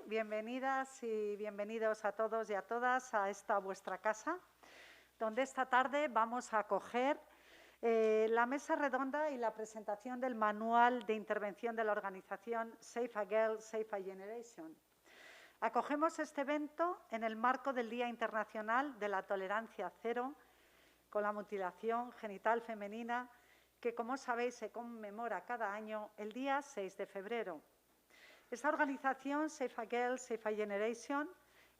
bienvenidas y bienvenidos a todos y a todas a esta vuestra casa, donde esta tarde vamos a acoger la mesa redonda y la presentación del manual de intervención de la organización Safe a Girl, Safe a Generation. Acogemos este evento en el marco del Día Internacional de la Tolerancia Cero con la mutilación genital femenina, que, como sabéis, se conmemora cada año el día 6 de febrero. Esta organización, Safe a Girl, Safe a Generation,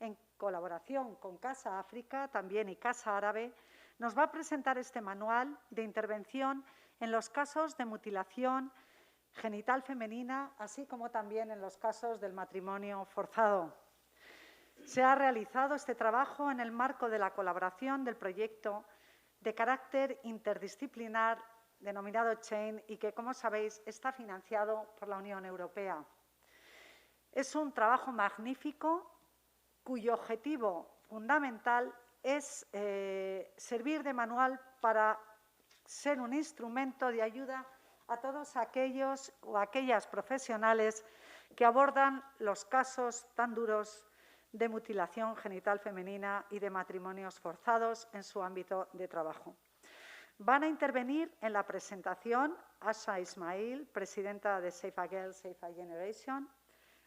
en colaboración con Casa África también y Casa Árabe, nos va a presentar este manual de intervención en los casos de mutilación genital femenina, así como también en los casos del matrimonio forzado. Se ha realizado este trabajo en el marco de la colaboración del proyecto de carácter interdisciplinar denominado CHAIN y que, como sabéis, está financiado por la Unión Europea. Es un trabajo magnífico cuyo objetivo fundamental es servir de manual para ser un instrumento de ayuda a todos aquellos o aquellas profesionales que abordan los casos tan duros de mutilación genital femenina y de matrimonios forzados en su ámbito de trabajo. Van a intervenir en la presentación Asha Ismail, presidenta de Safe a Girl, Safe a Generation,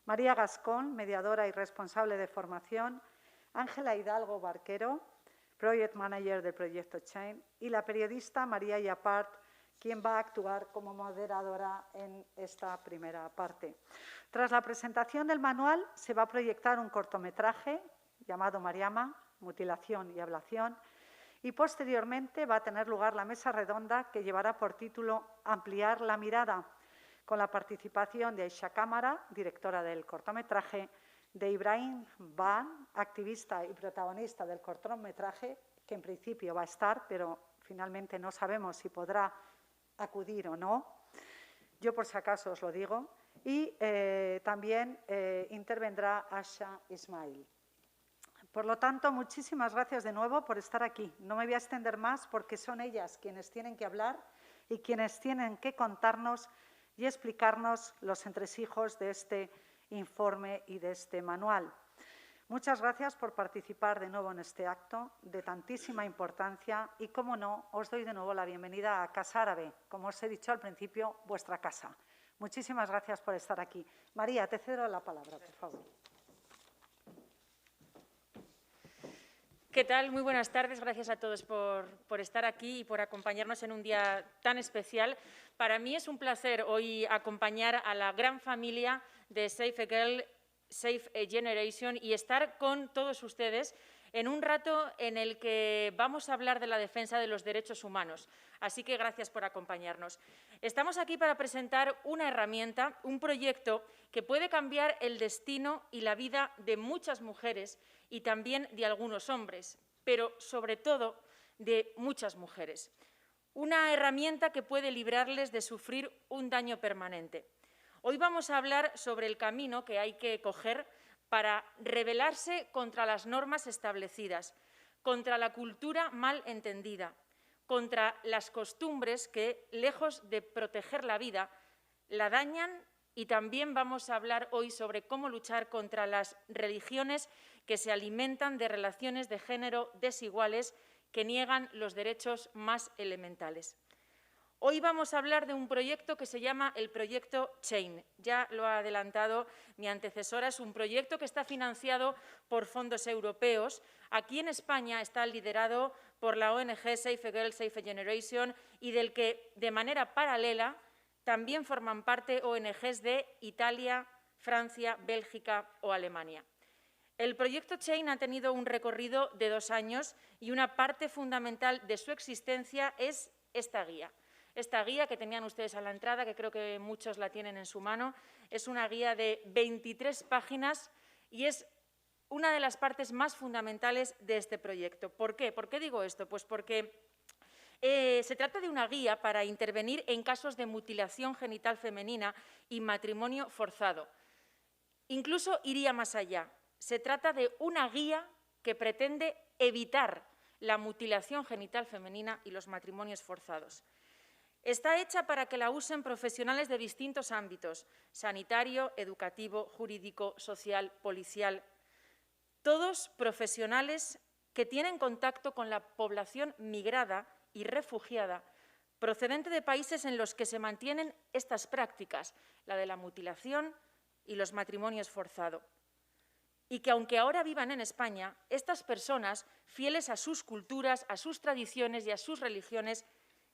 María Gascón, mediadora y responsable de formación, Ángela Hidalgo Barquero, Project Manager del proyecto CHAIN, y la periodista María Yapart, quien va a actuar como moderadora en esta primera parte. Tras la presentación del manual, se va a proyectar un cortometraje llamado Mariama, Mutilación y Ablación, y posteriormente va a tener lugar la mesa redonda que llevará por título Ampliar la mirada, con la participación de Aisha Cámara, directora del cortometraje, de Ibrahim Ban, activista y protagonista del cortometraje, que en principio va a estar, pero finalmente no sabemos si podrá acudir o no. Yo, por si acaso, os lo digo. Y también intervendrá Asha Ismail. Por lo tanto, muchísimas gracias de nuevo por estar aquí. No me voy a extender más porque son ellas quienes tienen que hablar y quienes tienen que contarnos y explicarnos los entresijos de este informe y de este manual. Muchas gracias por participar de nuevo en este acto de tantísima importancia y, como no, os doy de nuevo la bienvenida a Casa Árabe, como os he dicho al principio, vuestra casa. Muchísimas gracias por estar aquí. María, te cedo la palabra, por favor. ¿Qué tal? Muy buenas tardes. Gracias a todos por estar aquí y por acompañarnos en un día tan especial. Para mí es un placer hoy acompañar a la gran familia de Safe a Girl, Safe a Generation y estar con todos ustedes en un rato en el que vamos a hablar de la defensa de los derechos humanos. Así que gracias por acompañarnos. Estamos aquí para presentar una herramienta, un proyecto que puede cambiar el destino y la vida de muchas mujeres y también de algunos hombres, pero sobre todo de muchas mujeres. Una herramienta que puede librarles de sufrir un daño permanente. Hoy vamos a hablar sobre el camino que hay que coger para rebelarse contra las normas establecidas, contra la cultura mal entendida, contra las costumbres que, lejos de proteger la vida, la dañan. Y también vamos a hablar hoy sobre cómo luchar contra las religiones que se alimentan de relaciones de género desiguales que niegan los derechos más elementales. Hoy vamos a hablar de un proyecto que se llama el proyecto CHAIN. Ya lo ha adelantado mi antecesora, es un proyecto que está financiado por fondos europeos. Aquí en España está liderado por la ONG Safe a Girl, Safe a Generation y del que, de manera paralela, también forman parte ONGs de Italia, Francia, Bélgica o Alemania. El proyecto CHAIN ha tenido un recorrido de 2 años y una parte fundamental de su existencia es esta guía. Esta guía que tenían ustedes a la entrada, que creo que muchos la tienen en su mano, es una guía de 23 páginas y es una de las partes más fundamentales de este proyecto. ¿Por qué? ¿Por qué digo esto? Pues porque se trata de una guía para intervenir en casos de mutilación genital femenina y matrimonio forzado. Incluso iría más allá. Se trata de una guía que pretende evitar la mutilación genital femenina y los matrimonios forzados. Está hecha para que la usen profesionales de distintos ámbitos: sanitario, educativo, jurídico, social, policial. Todos profesionales que tienen contacto con la población migrada y refugiada procedente de países en los que se mantienen estas prácticas, la de la mutilación y los matrimonios forzados. Y que, aunque ahora vivan en España, estas personas, fieles a sus culturas, a sus tradiciones y a sus religiones,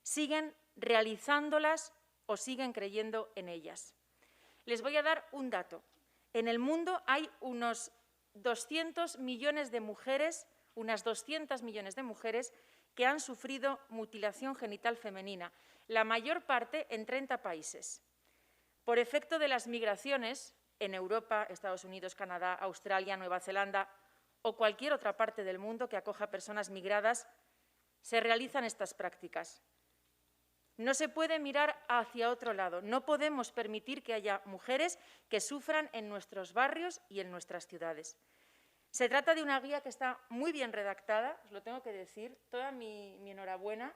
siguen realizándolas o siguen creyendo en ellas. Les voy a dar un dato. En el mundo hay unos 200 millones de mujeres, unas 200 millones de mujeres que han sufrido mutilación genital femenina, la mayor parte en 30 países. Por efecto de las migraciones, en Europa, Estados Unidos, Canadá, Australia, Nueva Zelanda o cualquier otra parte del mundo que acoja personas migradas, se realizan estas prácticas. No se puede mirar hacia otro lado. No podemos permitir que haya mujeres que sufran en nuestros barrios y en nuestras ciudades. Se trata de una guía que está muy bien redactada, os lo tengo que decir, toda mi enhorabuena,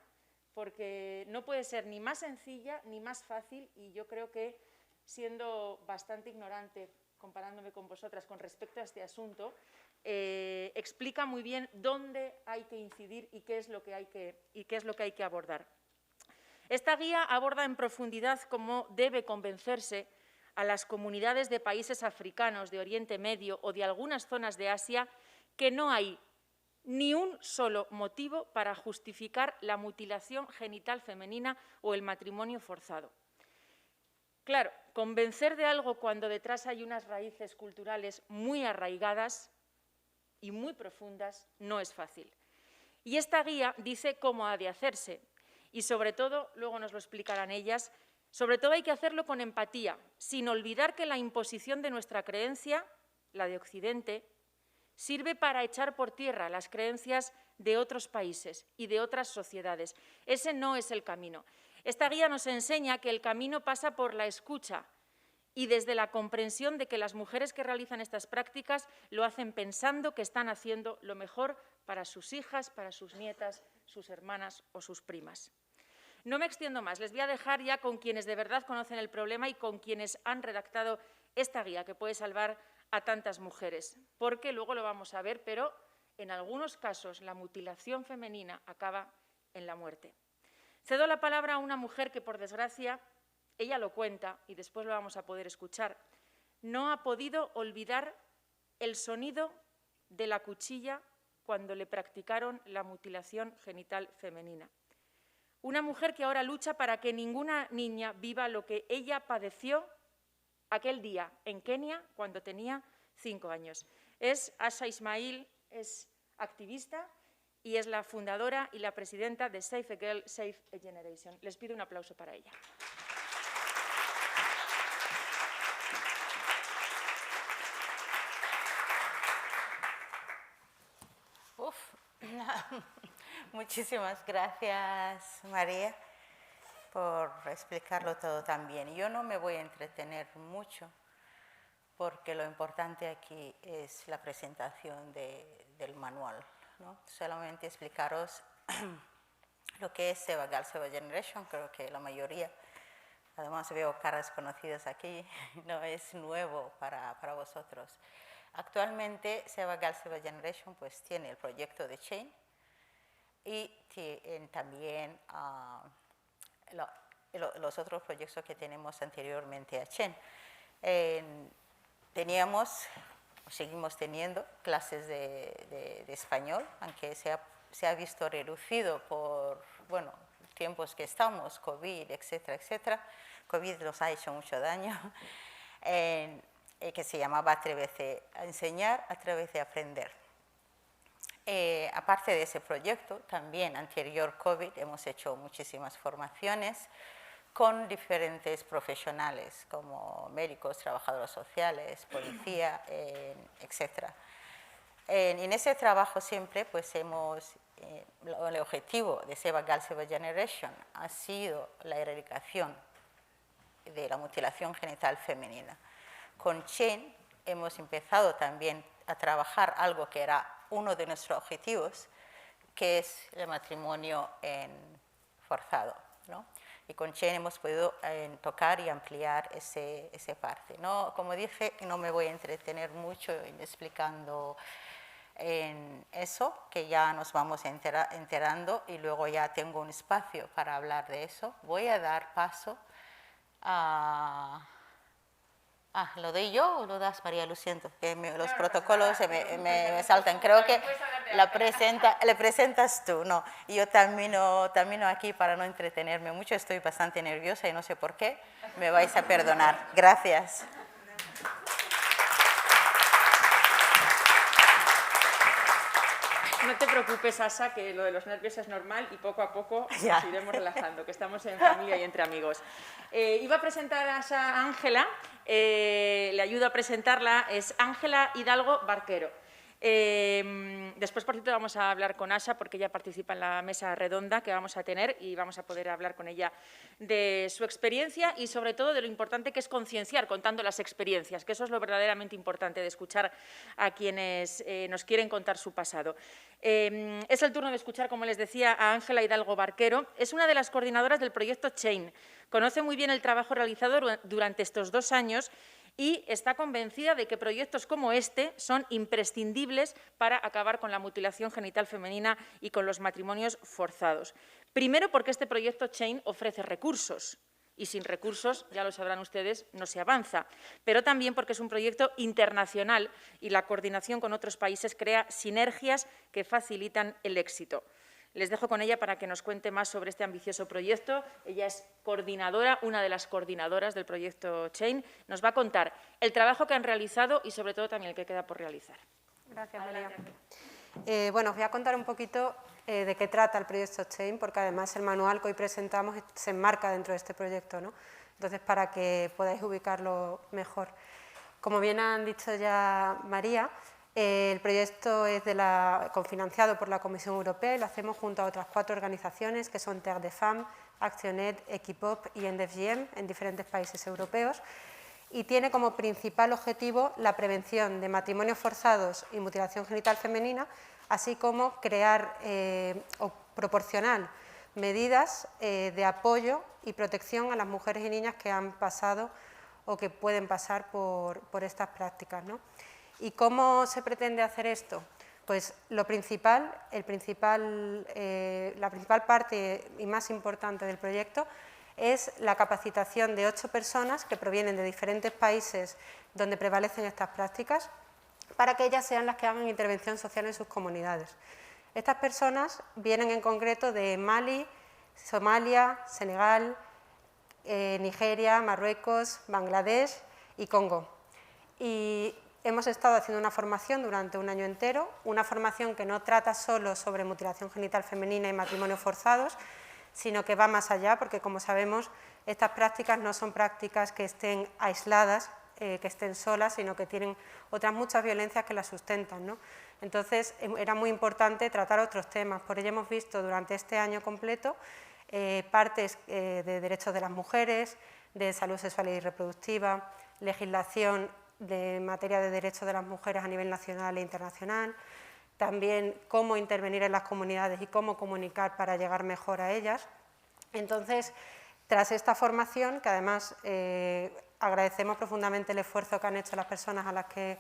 porque no puede ser ni más sencilla ni más fácil, y yo creo que, siendo bastante ignorante comparándome con vosotras con respecto a este asunto, explica muy bien dónde hay que incidir y qué es lo que hay que abordar. Esta guía aborda en profundidad cómo debe convencerse a las comunidades de países africanos, de Oriente Medio o de algunas zonas de Asia que no hay ni un solo motivo para justificar la mutilación genital femenina o el matrimonio forzado. Claro, convencer de algo cuando detrás hay unas raíces culturales muy arraigadas y muy profundas no es fácil. Y esta guía dice cómo ha de hacerse. Y sobre todo, luego nos lo explicarán ellas, sobre todo hay que hacerlo con empatía, sin olvidar que la imposición de nuestra creencia, la de Occidente, sirve para echar por tierra las creencias de otros países y de otras sociedades. Ese no es el camino. Esta guía nos enseña que el camino pasa por la escucha y desde la comprensión de que las mujeres que realizan estas prácticas lo hacen pensando que están haciendo lo mejor para sus hijas, para sus nietas, sus hermanas o sus primas. No me extiendo más, les voy a dejar ya con quienes de verdad conocen el problema y con quienes han redactado esta guía que puede salvar a tantas mujeres, porque luego lo vamos a ver, pero en algunos casos la mutilación femenina acaba en la muerte. Cedo la palabra a una mujer que, por desgracia, ella lo cuenta y después lo vamos a poder escuchar, no ha podido olvidar el sonido de la cuchilla cuando le practicaron la mutilación genital femenina. Una mujer que ahora lucha para que ninguna niña viva lo que ella padeció aquel día en Kenia cuando tenía 5 años. Es Asha Ismail, es activista y es la fundadora y la presidenta de Save a Girl, Save a Generation. Les pido un aplauso para ella. Muchísimas gracias, María, por explicarlo todo tan bien. Yo no me voy a entretener mucho porque lo importante aquí es la presentación del manual, ¿no? Solamente explicaros lo que es Save a Girl, Save a Generation. Creo que la mayoría, además veo caras conocidas aquí, no es nuevo para vosotros. Actualmente Save a Girl, Save a Generation pues tiene el proyecto de Chain y también los otros proyectos que tenemos anteriormente a Chain. Seguimos teniendo clases de español, aunque se ha visto reducido por, bueno, tiempos que estamos, COVID, etcétera, etcétera. COVID nos ha hecho mucho daño. Que se llamaba Atrévete a enseñar, Atrévete a aprender. Aparte de ese proyecto, también anterior COVID hemos hecho muchísimas formaciones con diferentes profesionales como médicos, trabajadores sociales, policía, etc. En ese trabajo siempre pues el objetivo de Save a Girl, Save a Generation ha sido la erradicación de la mutilación genital femenina. Con Chain hemos empezado también a trabajar algo que era uno de nuestros objetivos, que es el matrimonio forzado, ¿no? y con Chain hemos podido tocar y ampliar esa parte, ¿no? Como dije, no me voy a entretener mucho explicando en eso, que ya nos vamos enterando y luego ya tengo un espacio para hablar de eso. Voy a dar paso a... ¿lo doy yo o lo das, María? Lo siento, que los protocolos me saltan. Creo que le presentas tú. No, yo termino aquí para no entretenerme mucho. Estoy bastante nerviosa y no sé por qué. Me vais a perdonar. Gracias. No te preocupes, Asa, que lo de los nervios es normal y poco a poco nos iremos relajando, que estamos en familia y entre amigos. Iba a presentar a Asa a Ángela, le ayudo a presentarla, es Ángela Hidalgo Barquero. Después, por cierto, vamos a hablar con Asa porque ella participa en la mesa redonda que vamos a tener y vamos a poder hablar con ella de su experiencia y sobre todo de lo importante que es concienciar contando las experiencias, que eso es lo verdaderamente importante de escuchar a quienes nos quieren contar su pasado. Es el turno de escuchar, como les decía, a Ángela Hidalgo Barquero. Es una de las coordinadoras del proyecto Chain. Conoce muy bien el trabajo realizado durante estos 2 años y está convencida de que proyectos como este son imprescindibles para acabar con la mutilación genital femenina y con los matrimonios forzados. Primero, porque este proyecto Chain ofrece recursos y sin recursos, ya lo sabrán ustedes, no se avanza. Pero también porque es un proyecto internacional y la coordinación con otros países crea sinergias que facilitan el éxito. Les dejo con ella para que nos cuente más sobre este ambicioso proyecto. Ella es coordinadora, una de las coordinadoras del proyecto Chain. Nos va a contar el trabajo que han realizado y, sobre todo, también el que queda por realizar. Gracias, María. Bueno, os voy a contar un poquito de qué trata el proyecto Chain, porque además el manual que hoy presentamos se enmarca dentro de este proyecto, ¿no? Entonces, para que podáis ubicarlo mejor. Como bien han dicho ya María, el proyecto es cofinanciado por la Comisión Europea y lo hacemos junto a otras 4 organizaciones que son Terre des Femmes, Actionaid, Equipop y ENDFGM en diferentes países europeos y tiene como principal objetivo la prevención de matrimonios forzados y mutilación genital femenina, así como crear o proporcionar medidas de apoyo y protección a las mujeres y niñas que han pasado o que pueden pasar por estas prácticas, ¿no? ¿Y cómo se pretende hacer esto? Pues la principal parte y más importante del proyecto es la capacitación de 8 personas que provienen de diferentes países donde prevalecen estas prácticas para que ellas sean las que hagan intervención social en sus comunidades. Estas personas vienen en concreto de Mali, Somalia, Senegal, Nigeria, Marruecos, Bangladesh y Congo. Y hemos estado haciendo una formación durante un año entero, una formación que no trata solo sobre mutilación genital femenina y matrimonios forzados, sino que va más allá, porque como sabemos, estas prácticas no son prácticas que estén aisladas, que estén solas, sino que tienen otras muchas violencias que las sustentan, ¿no? Entonces, era muy importante tratar otros temas. Por ello hemos visto durante este año completo partes de derechos de las mujeres, de salud sexual y reproductiva, legislación de materia de derechos de las mujeres a nivel nacional e internacional, también cómo intervenir en las comunidades y cómo comunicar para llegar mejor a ellas. Entonces, tras esta formación, que además agradecemos profundamente el esfuerzo que han hecho las personas a las que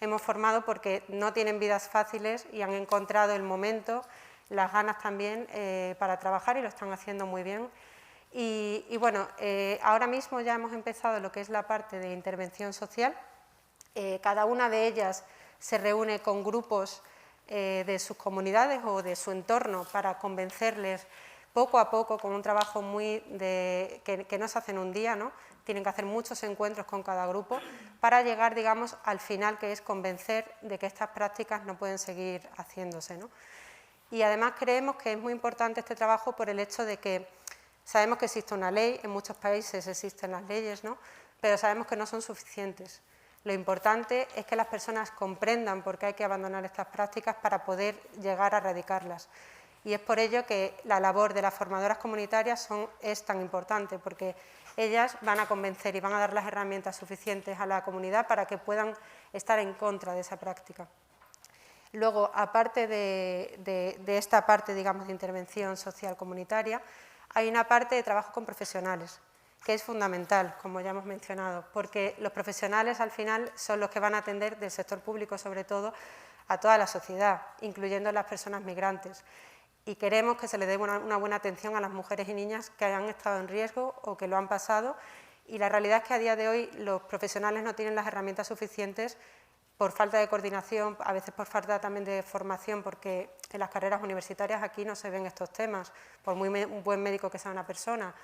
hemos formado, porque no tienen vidas fáciles y han encontrado el momento, las ganas también para trabajar y lo están haciendo muy bien. Y bueno, ahora mismo ya hemos empezado lo que es la parte de intervención social. Cada una de ellas se reúne con grupos de sus comunidades o de su entorno para convencerles poco a poco, con un trabajo que no se hace en un día, ¿no? Tienen que hacer muchos encuentros con cada grupo para llegar, digamos, al final, que es convencer de que estas prácticas no pueden seguir haciéndose, ¿no? Y además creemos que es muy importante este trabajo por el hecho de que sabemos que existe una ley, en muchos países existen las leyes, ¿no? Pero sabemos que no son suficientes. Lo importante es que las personas comprendan por qué hay que abandonar estas prácticas para poder llegar a erradicarlas. Y es por ello que la labor de las formadoras comunitarias es tan importante, porque ellas van a convencer y van a dar las herramientas suficientes a la comunidad para que puedan estar en contra de esa práctica. Luego, aparte de esta parte, digamos, de intervención social comunitaria, hay una parte de trabajo con profesionales, que es fundamental, como ya hemos mencionado, porque los profesionales al final son los que van a atender, del sector público sobre todo, a toda la sociedad, incluyendo las personas migrantes. Y queremos que se le dé una buena atención a las mujeres y niñas que hayan estado en riesgo o que lo han pasado. Y la realidad es que a día de hoy los profesionales no tienen las herramientas suficientes por falta de coordinación, a veces por falta también de formación, porque en las carreras universitarias aquí no se ven estos temas. Por muy buen médico que sea una persona,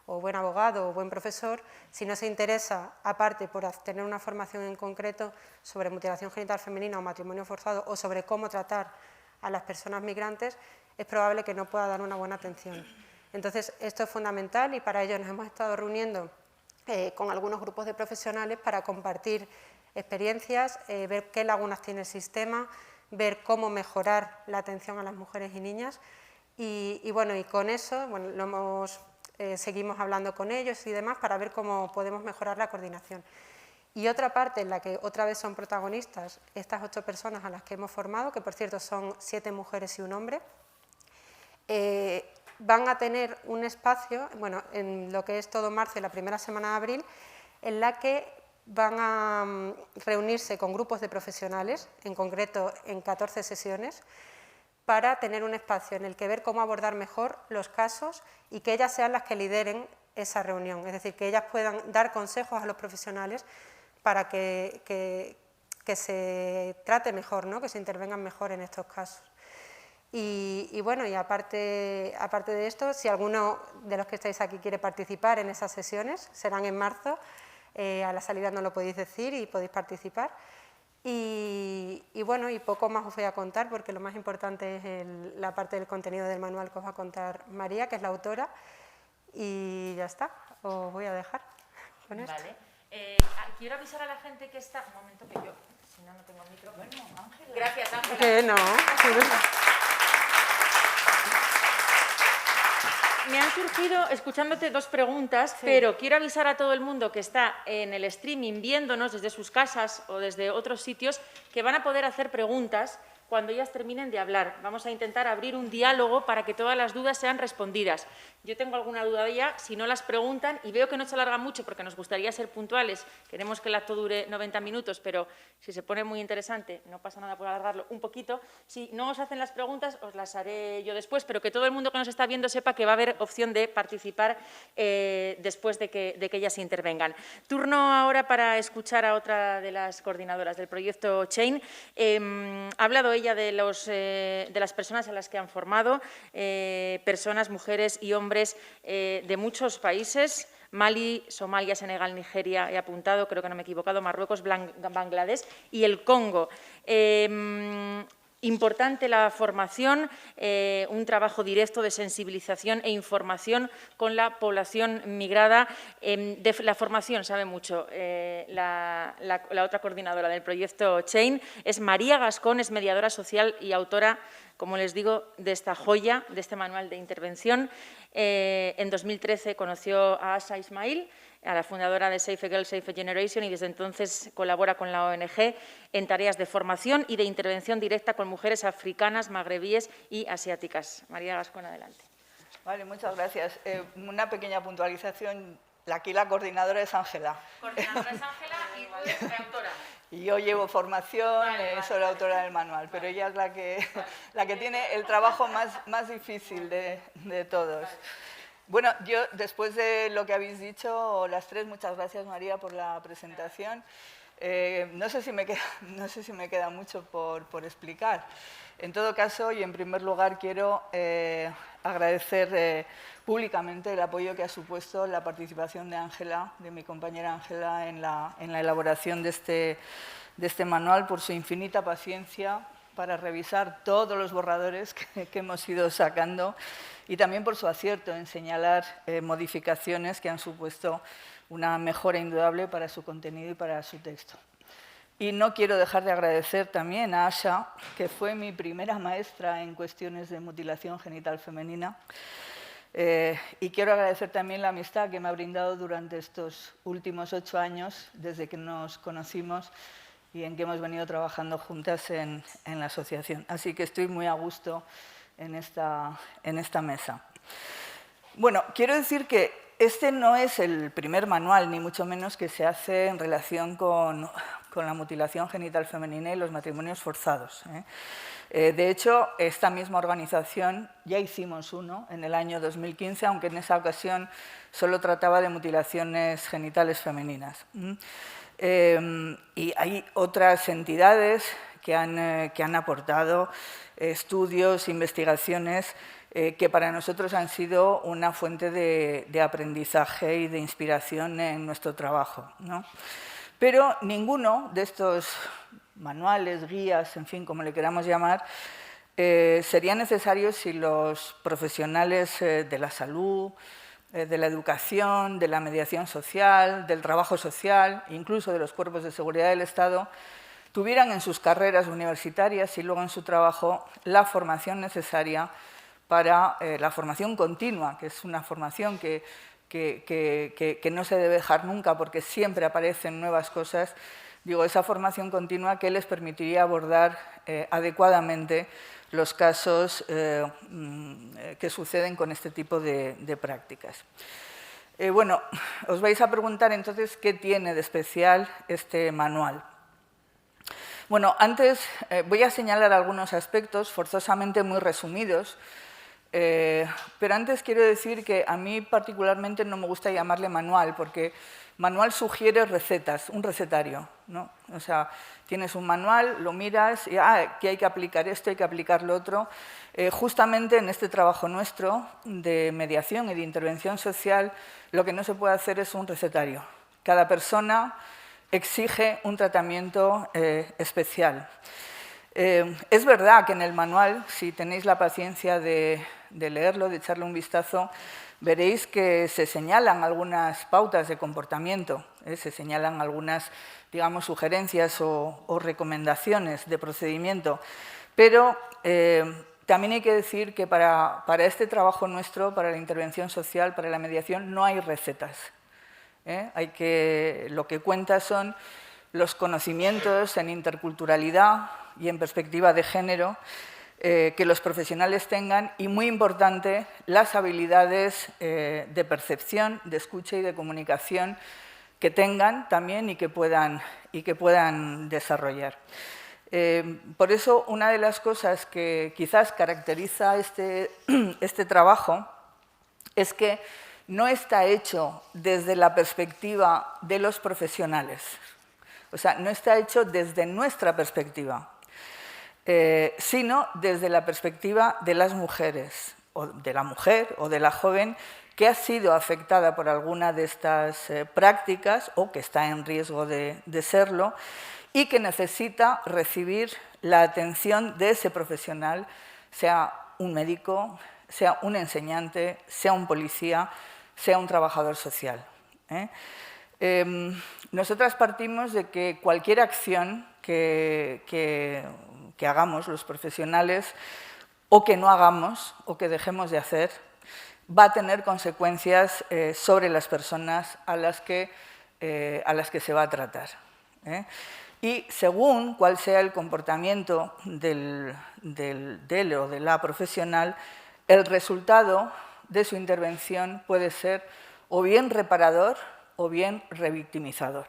o buen abogado o buen profesor, si no se interesa, aparte por tener una formación en concreto sobre mutilación genital femenina o matrimonio forzado o sobre cómo tratar a las personas migrantes, es probable que no pueda dar una buena atención. Entonces, esto es fundamental y para ello nos hemos estado reuniendo con algunos grupos de profesionales para compartir experiencias, ver qué lagunas tiene el sistema, ver cómo mejorar la atención a las mujeres y niñas y con eso seguimos hablando con ellos y demás para ver cómo podemos mejorar la coordinación. Y otra parte en la que otra vez son protagonistas estas 8 personas a las que hemos formado, que por cierto son 7 mujeres y un hombre, van a tener un espacio, en lo que es todo marzo y la primera semana de abril, en la que van a reunirse con grupos de profesionales, en concreto en 14 sesiones, para tener un espacio en el que ver cómo abordar mejor los casos y que ellas sean las que lideren esa reunión, es decir, que ellas puedan dar consejos a los profesionales para que se trate mejor, ¿no? Que se intervengan mejor en estos casos. Y aparte de esto, si alguno de los que estáis aquí quiere participar en esas sesiones, serán en marzo, a la salida no lo podéis decir y podéis participar. Y poco más os voy a contar porque lo más importante es la parte del contenido del manual que os va a contar María, que es la autora, y ya está, os voy a dejar con esto. Vale. Quiero avisar a la gente que está... Un momento que yo, si no, no tengo micro. Bueno, Ángela. Gracias, Ángela. Que no. Me han surgido, escuchándote, 2 preguntas, pero quiero avisar a todo el mundo que está en el streaming viéndonos desde sus casas o desde otros sitios que van a poder hacer preguntas cuando ellas terminen de hablar. Vamos a intentar abrir un diálogo para que todas las dudas sean respondidas. Yo tengo alguna duda de ella, si no las preguntan, y veo que no se alarga mucho porque nos gustaría ser puntuales, queremos que el acto dure 90 minutos, pero si se pone muy interesante, no pasa nada por alargarlo un poquito. Si no os hacen las preguntas, os las haré yo después, pero que todo el mundo que nos está viendo sepa que va a haber opción de participar después de que ellas intervengan. Turno ahora para escuchar a otra de las coordinadoras del proyecto Chain. Ha hablado ella de las personas a las que han formado, personas, mujeres y hombres de muchos países, Mali, Somalia, Senegal, Nigeria, he apuntado, creo que no me he equivocado, Marruecos, Bangladesh y el Congo. Importante la formación, un trabajo directo de sensibilización e información con la población migrada. De la formación sabe mucho la otra coordinadora del proyecto Chain, es María Gascón, es mediadora social y autora, como les digo, de esta joya, de este manual de intervención. En 2013 conoció a Asha Ismail, a la fundadora de Safe Girl, Safe Generation, y desde entonces colabora con la ONG en tareas de formación y de intervención directa con mujeres africanas, magrebíes y asiáticas. María Gascón, adelante. Vale, muchas gracias. Una pequeña puntualización. Aquí la coordinadora es Ángela. Coordinadora es Ángela y tú eres la autora. Y yo llevo formación, soy la autora del manual, pero ella es la que tiene el trabajo más difícil de todos. Bueno, yo después de lo que habéis dicho, las 3, muchas gracias María por la presentación. No sé si me queda mucho por explicar. En todo caso, y en primer lugar, quiero agradecer públicamente el apoyo que ha supuesto la participación de Ángela, de mi compañera Ángela, en la elaboración de este manual, por su infinita paciencia para revisar todos los borradores que hemos ido sacando y también por su acierto en señalar modificaciones que han supuesto una mejora indudable para su contenido y para su texto. Y no quiero dejar de agradecer también a Asha, que fue mi primera maestra en cuestiones de mutilación genital femenina. Y quiero agradecer también la amistad que me ha brindado durante estos últimos 8 años, desde que nos conocimos y en que hemos venido trabajando juntas en la asociación. Así que estoy muy a gusto en esta mesa. Bueno, quiero decir que este no es el primer manual, ni mucho menos que se hace en relación con la mutilación genital femenina y los matrimonios forzados. De hecho, esta misma organización ya hicimos uno en el año 2015, aunque en esa ocasión solo trataba de mutilaciones genitales femeninas. Y hay otras entidades que han aportado estudios, investigaciones que para nosotros han sido una fuente de aprendizaje y de inspiración en nuestro trabajo, ¿no? Pero ninguno de estos manuales, guías, en fin, como le queramos llamar, sería necesario si los profesionales de la salud, de la educación, de la mediación social, del trabajo social, incluso de los cuerpos de seguridad del Estado, tuvieran en sus carreras universitarias y luego en su trabajo la formación necesaria para la formación continua, que es una formación que no se debe dejar nunca porque siempre aparecen nuevas cosas. Digo, esa formación continua que les permitiría abordar adecuadamente los casos que suceden con este tipo de prácticas. Bueno, os vais a preguntar entonces qué tiene de especial este manual. Bueno, antes voy a señalar algunos aspectos forzosamente muy resumidos, pero antes quiero decir que a mí particularmente no me gusta llamarle manual, porque manual sugiere recetas, un recetario, ¿no? O sea, tienes un manual, lo miras y que hay que aplicar esto, hay que aplicar lo otro. Justamente en este trabajo nuestro de mediación y de intervención social, lo que no se puede hacer es un recetario. Cada persona exige un tratamiento especial. Es verdad que en el manual, si tenéis la paciencia de leerlo, de echarle un vistazo, veréis que se señalan algunas pautas de comportamiento, se señalan algunas, digamos, sugerencias o recomendaciones de procedimiento, pero también hay que decir que para este trabajo nuestro, para la intervención social, para la mediación, no hay recetas. Lo que cuenta son los conocimientos en interculturalidad y en perspectiva de género que los profesionales tengan y, muy importante, las habilidades de percepción, de escucha y de comunicación que tengan también y que puedan desarrollar. Por eso, una de las cosas que quizás caracteriza este trabajo es que no está hecho desde la perspectiva de los profesionales, o sea, no está hecho desde nuestra perspectiva, sino desde la perspectiva de las mujeres, o de la mujer o de la joven que ha sido afectada por alguna de estas prácticas o que está en riesgo de serlo y que necesita recibir la atención de ese profesional, sea un médico, sea un enseñante, sea un policía, sea un trabajador social. Nosotras partimos de que cualquier acción que hagamos los profesionales o que no hagamos o que dejemos de hacer va a tener consecuencias sobre las personas a las que se va a tratar. Y según cuál sea el comportamiento del o de la profesional, el resultado de su intervención puede ser o bien reparador o bien revictimizador.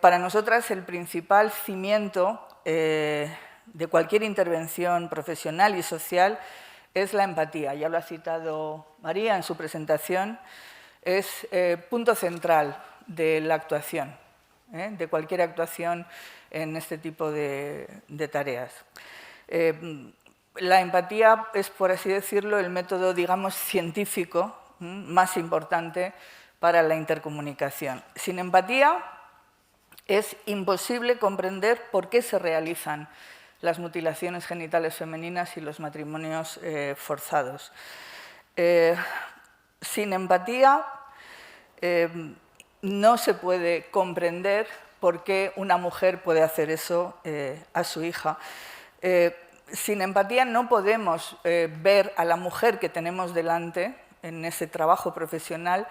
Para nosotras el principal cimiento de cualquier intervención profesional y social es la empatía. Ya lo ha citado María en su presentación, es punto central de la actuación, de cualquier actuación en este tipo de tareas. La empatía es, por así decirlo, el método, digamos, científico más importante para la intercomunicación. Sin empatía es imposible comprender por qué se realizan las mutilaciones genitales femeninas y los matrimonios forzados. Sin empatía no se puede comprender por qué una mujer puede hacer eso a su hija. Sin empatía no podemos ver a la mujer que tenemos delante en ese trabajo profesional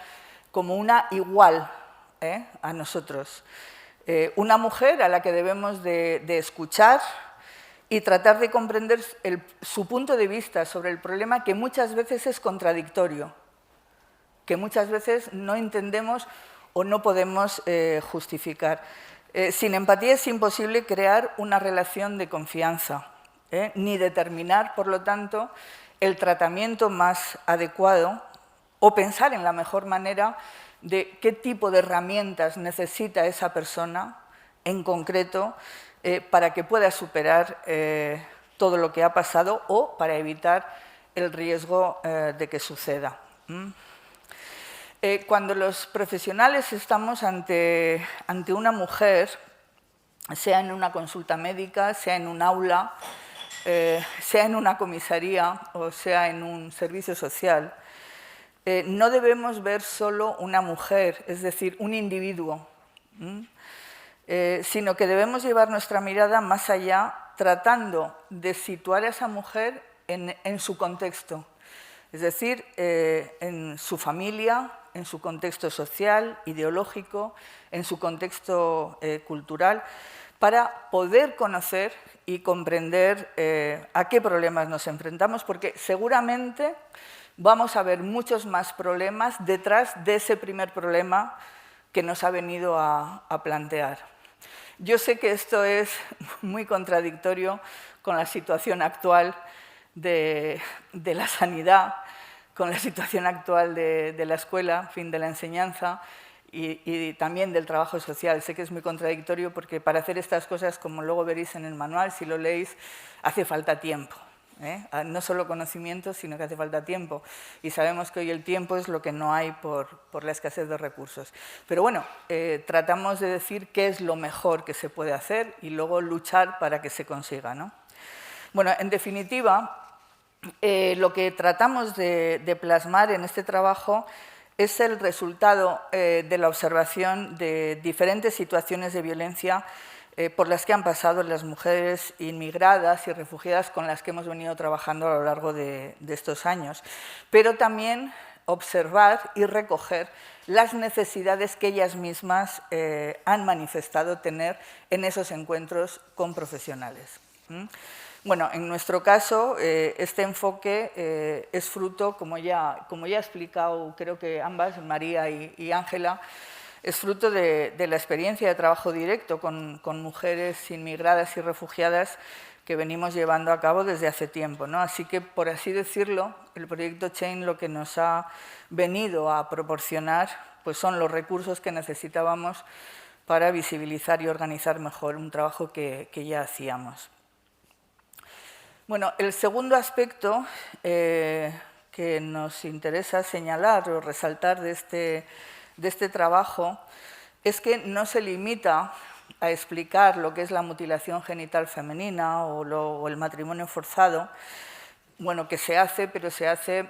como una igual a nosotros. Una mujer a la que debemos de escuchar y tratar de comprender su punto de vista sobre el problema, que muchas veces es contradictorio, que muchas veces no entendemos o no podemos justificar. Sin empatía es imposible crear una relación de confianza, ni determinar, por lo tanto, el tratamiento más adecuado o pensar en la mejor manera de qué tipo de herramientas necesita esa persona en concreto para que pueda superar todo lo que ha pasado o para evitar el riesgo de que suceda. Cuando los profesionales estamos ante una mujer, sea en una consulta médica, sea en un aula, sea en una comisaría o sea en un servicio social, no debemos ver solo una mujer, es decir, un individuo, sino que debemos llevar nuestra mirada más allá, tratando de situar a esa mujer en su contexto, es decir, en su familia, en su contexto social, ideológico, en su contexto cultural, para poder conocer y comprender a qué problemas nos enfrentamos, porque seguramente vamos a ver muchos más problemas detrás de ese primer problema que nos ha venido a plantear. Yo sé que esto es muy contradictorio con la situación actual de la sanidad, con la situación actual de la escuela, en fin, de la enseñanza y también del trabajo social. Sé que es muy contradictorio porque para hacer estas cosas, como luego veréis en el manual, si lo leéis, hace falta tiempo. No solo conocimiento, sino que hace falta tiempo. Y sabemos que hoy el tiempo es lo que no hay por la escasez de recursos. Pero bueno, tratamos de decir qué es lo mejor que se puede hacer y luego luchar para que se consiga, ¿no? Bueno, en definitiva, lo que tratamos de plasmar en este trabajo es el resultado de la observación de diferentes situaciones de violencia por las que han pasado las mujeres inmigradas y refugiadas con las que hemos venido trabajando a lo largo de estos años, pero también observar y recoger las necesidades que ellas mismas han manifestado tener en esos encuentros con profesionales. Bueno, en nuestro caso, este enfoque es fruto, como ya he explicado, creo que ambas, María y Ángela, es fruto de la experiencia de trabajo directo con mujeres inmigradas y refugiadas que venimos llevando a cabo desde hace tiempo, ¿no? Así que, por así decirlo, el proyecto Change lo que nos ha venido a proporcionar pues son los recursos que necesitábamos para visibilizar y organizar mejor un trabajo que ya hacíamos. Bueno, el segundo aspecto que nos interesa señalar o resaltar de este trabajo es que no se limita a explicar lo que es la mutilación genital femenina o el matrimonio forzado, bueno, que se hace, pero se hace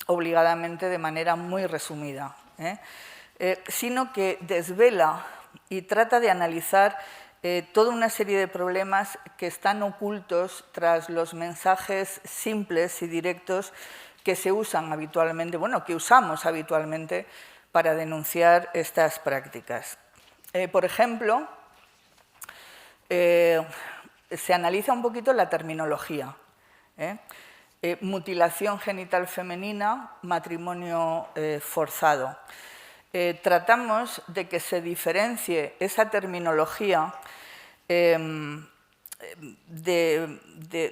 obligadamente de manera muy resumida, sino que desvela y trata de analizar toda una serie de problemas que están ocultos tras los mensajes simples y directos que se usan habitualmente, bueno, que usamos habitualmente para denunciar estas prácticas. Por ejemplo, se analiza un poquito la terminología. Mutilación genital femenina, matrimonio forzado. Tratamos de que se diferencie esa terminología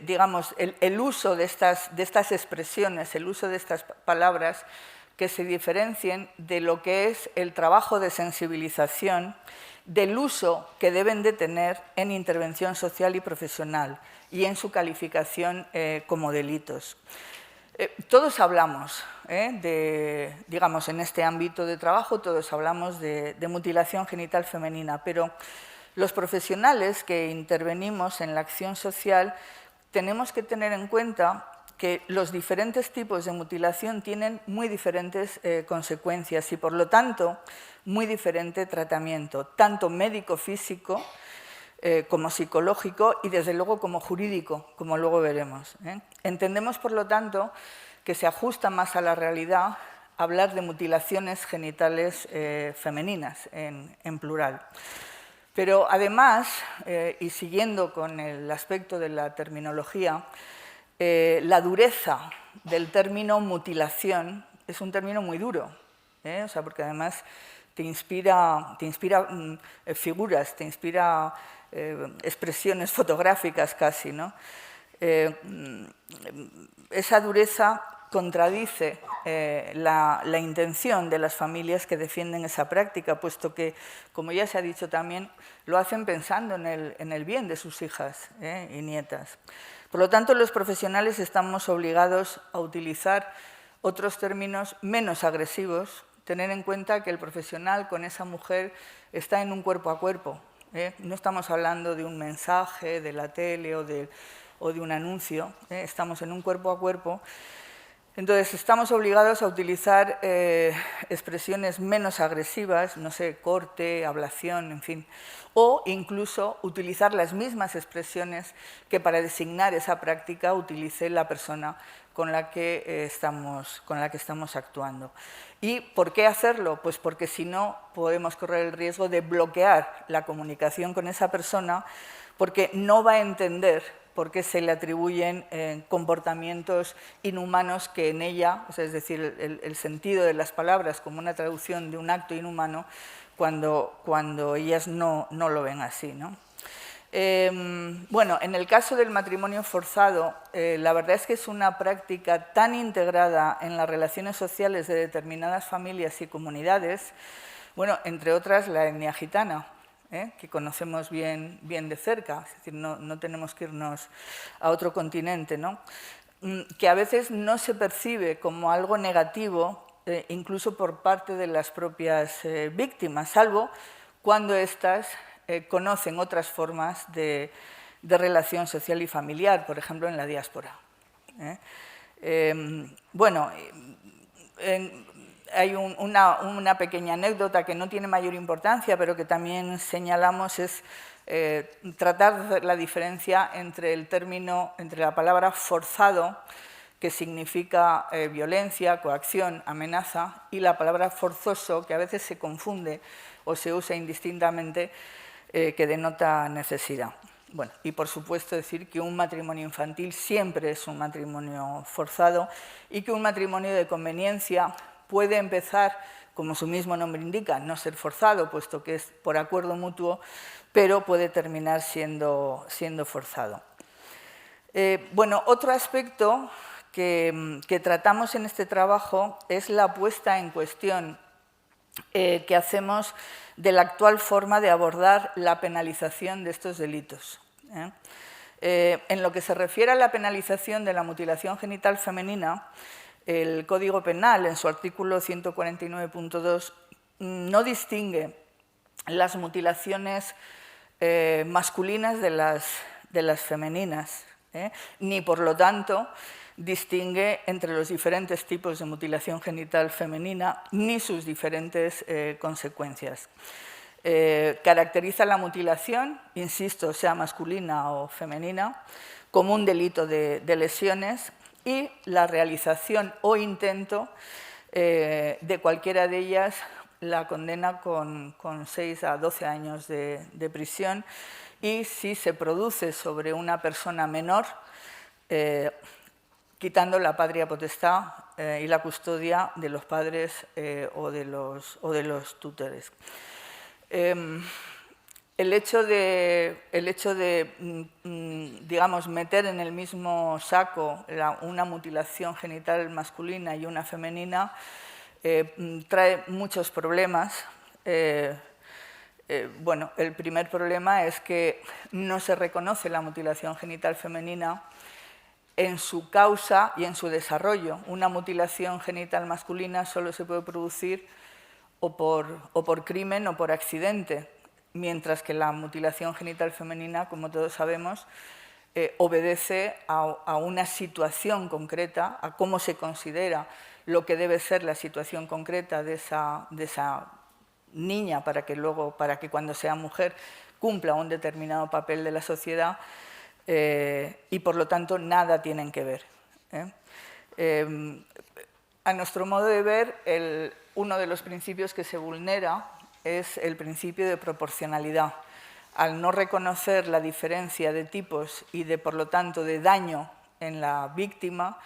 digamos, el uso de estas expresiones, el uso de estas palabras, que se diferencien de lo que es el trabajo de sensibilización, del uso que deben de tener en intervención social y profesional y en su calificación como delitos. Todos hablamos, digamos, en este ámbito de trabajo, todos hablamos de mutilación genital femenina, pero los profesionales que intervenimos en la acción social tenemos que tener en cuenta que los diferentes tipos de mutilación tienen muy diferentes consecuencias y, por lo tanto, muy diferente tratamiento, tanto médico-físico como psicológico y, desde luego, como jurídico, como luego veremos. Entendemos, por lo tanto, que se ajusta más a la realidad hablar de mutilaciones genitales femeninas, en plural. Pero además, y siguiendo con el aspecto de la terminología, la dureza del término mutilación es un término muy duro, o sea, porque además te inspira figuras, te inspira expresiones fotográficas casi, ¿no? Esa dureza contradice la intención de las familias que defienden esa práctica, puesto que, como ya se ha dicho también, lo hacen pensando en el bien de sus hijas y nietas. Por lo tanto, los profesionales estamos obligados a utilizar otros términos menos agresivos, tener en cuenta que el profesional con esa mujer está en un cuerpo a cuerpo. No estamos hablando de un mensaje de la tele o de un anuncio, estamos en un cuerpo a cuerpo. Entonces, estamos obligados a utilizar expresiones menos agresivas, no sé, corte, ablación, en fin, o incluso utilizar las mismas expresiones que para designar esa práctica utilice la persona con la que estamos actuando. ¿Y por qué hacerlo? Pues porque si no podemos correr el riesgo de bloquear la comunicación con esa persona, porque no va a entender por qué se le atribuyen comportamientos inhumanos que en ella, o sea, es decir, el sentido de las palabras como una traducción de un acto inhumano, cuando ellas no lo ven así, ¿no? Bueno, en el caso del matrimonio forzado, la verdad es que es una práctica tan integrada en las relaciones sociales de determinadas familias y comunidades, bueno, entre otras la etnia gitana, que conocemos bien de cerca, es decir, no tenemos que irnos a otro continente, ¿no? Que a veces no se percibe como algo negativo, incluso por parte de las propias víctimas, salvo cuando éstas conocen otras formas de relación social y familiar, por ejemplo, en la diáspora. Bueno, hay una pequeña anécdota que no tiene mayor importancia, pero que también señalamos, es tratar de hacer la diferencia entre la palabra forzado, que significa violencia, coacción, amenaza, y la palabra forzoso, que a veces se confunde o se usa indistintamente, que denota necesidad. Bueno, y por supuesto decir que un matrimonio infantil siempre es un matrimonio forzado y que un matrimonio de conveniencia puede empezar, como su mismo nombre indica, no ser forzado, puesto que es por acuerdo mutuo, pero puede terminar siendo forzado. Bueno, otro aspecto que tratamos en este trabajo es la puesta en cuestión que hacemos de la actual forma de abordar la penalización de estos delitos. En lo que se refiere a la penalización de la mutilación genital femenina, el Código Penal, en su artículo 149.2, no distingue las mutilaciones masculinas de las femeninas, ni por lo tanto distingue entre los diferentes tipos de mutilación genital femenina ni sus diferentes consecuencias. Caracteriza la mutilación, insisto, sea masculina o femenina, como un delito de lesiones y la realización o intento de cualquiera de ellas la condena con 6 a 12 años de prisión y si se produce sobre una persona menor, quitando la patria potestad y la custodia de los padres o de los tutores. El hecho de digamos, meter en el mismo saco una mutilación genital masculina y una femenina trae muchos problemas. Bueno, el primer problema es que no se reconoce la mutilación genital femenina en su causa y en su desarrollo. Una mutilación genital masculina solo se puede producir o por crimen o por accidente, mientras que la mutilación genital femenina, como todos sabemos, obedece a una situación concreta, a cómo se considera lo que debe ser la situación concreta de esa niña para que cuando sea mujer cumpla un determinado papel de la sociedad. Y por lo tanto nada tienen que ver. A nuestro modo de ver, uno de los principios que se vulnera es el principio de proporcionalidad. Al no reconocer la diferencia de tipos y por lo tanto, de daño en la víctima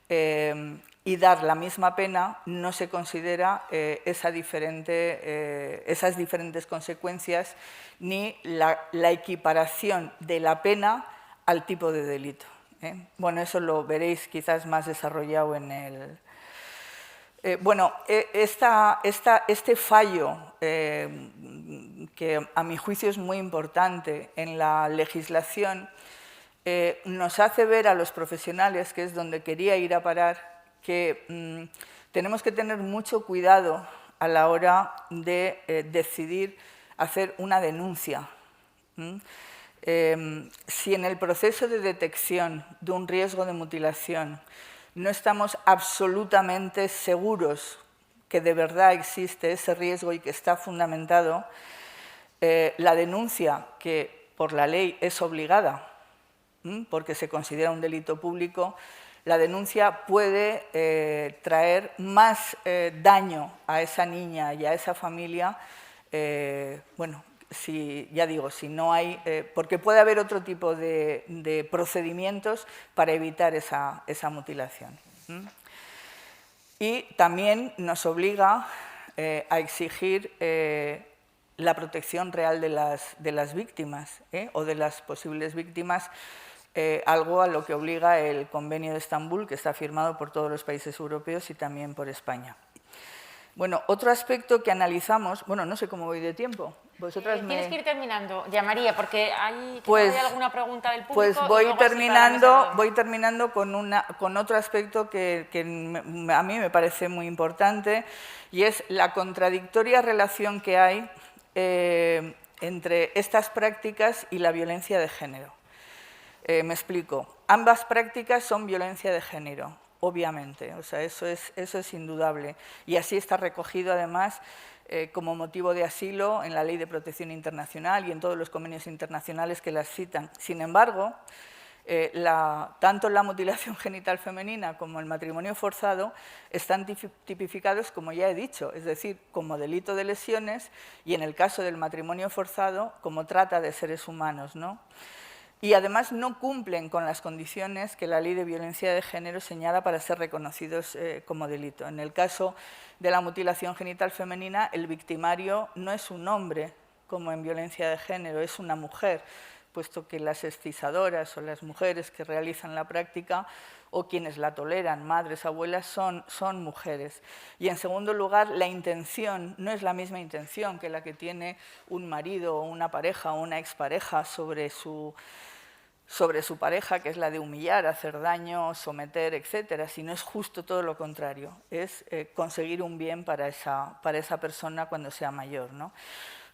y dar la misma pena, no se considera esas diferentes consecuencias ni la equiparación de la pena al tipo de delito. Bueno, eso lo veréis quizás más desarrollado en el... bueno, este fallo, que a mi juicio es muy importante en la legislación, nos hace ver a los profesionales, que es donde quería ir a parar, que tenemos que tener mucho cuidado a la hora de decidir hacer una denuncia. Si en el proceso de detección de un riesgo de mutilación no estamos absolutamente seguros que de verdad existe ese riesgo y que está fundamentado, la denuncia, que por la ley es obligada, porque se considera un delito público, la denuncia puede traer más daño a esa niña y a esa familia, bueno, ya digo, si no hay, porque puede haber otro tipo de procedimientos para evitar esa mutilación. Y también nos obliga a exigir la protección real de las víctimas o de las posibles víctimas, algo a lo que obliga el Convenio de Estambul, que está firmado por todos los países europeos y también por España. Bueno, otro aspecto que analizamos, bueno, no sé cómo voy de tiempo. Tienes que ir terminando, ya María, porque hay alguna pregunta del público. Pues voy terminando con otro aspecto que a mí me parece muy importante, y es la contradictoria relación que hay entre estas prácticas y la violencia de género. Me explico. Ambas prácticas son violencia de género, obviamente, o sea, eso es indudable, y así está recogido además como motivo de asilo en la Ley de Protección Internacional y en todos los convenios internacionales que las citan. Sin embargo, tanto la mutilación genital femenina como el matrimonio forzado están tipificados, como ya he dicho, es decir, como delito de lesiones, y en el caso del matrimonio forzado, como trata de seres humanos, ¿no? Y además no cumplen con las condiciones que la Ley de Violencia de Género señala para ser reconocidos como delito. En el caso de la mutilación genital femenina, el victimario no es un hombre, como en violencia de género, es una mujer, puesto que las excisadoras o las mujeres que realizan la práctica o quienes la toleran, madres, abuelas, son mujeres. Y en segundo lugar, la intención no es la misma intención que la que tiene un marido o una pareja o una expareja sobre su pareja, que es la de humillar, hacer daño, someter, etcétera, sino es justo todo lo contrario, es conseguir un bien para esa persona cuando sea mayor, ¿no?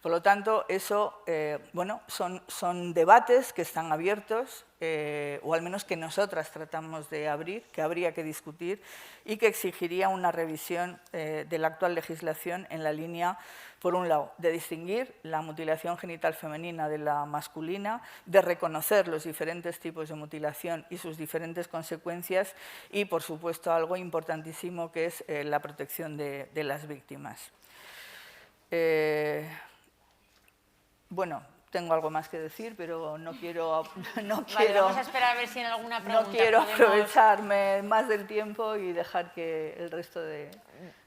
Por lo tanto, eso bueno, son debates que están abiertos, o al menos que nosotras tratamos de abrir, que habría que discutir y que exigiría una revisión de la actual legislación en la línea, por un lado, de distinguir la mutilación genital femenina de la masculina, de reconocer los diferentes tipos de mutilación y sus diferentes consecuencias y, por supuesto, algo importantísimo que es la protección de las víctimas. Bueno, tengo algo más que decir, pero no quiero vamos a esperar a ver si en alguna pregunta no quiero aprovecharme más del tiempo y dejar que el resto de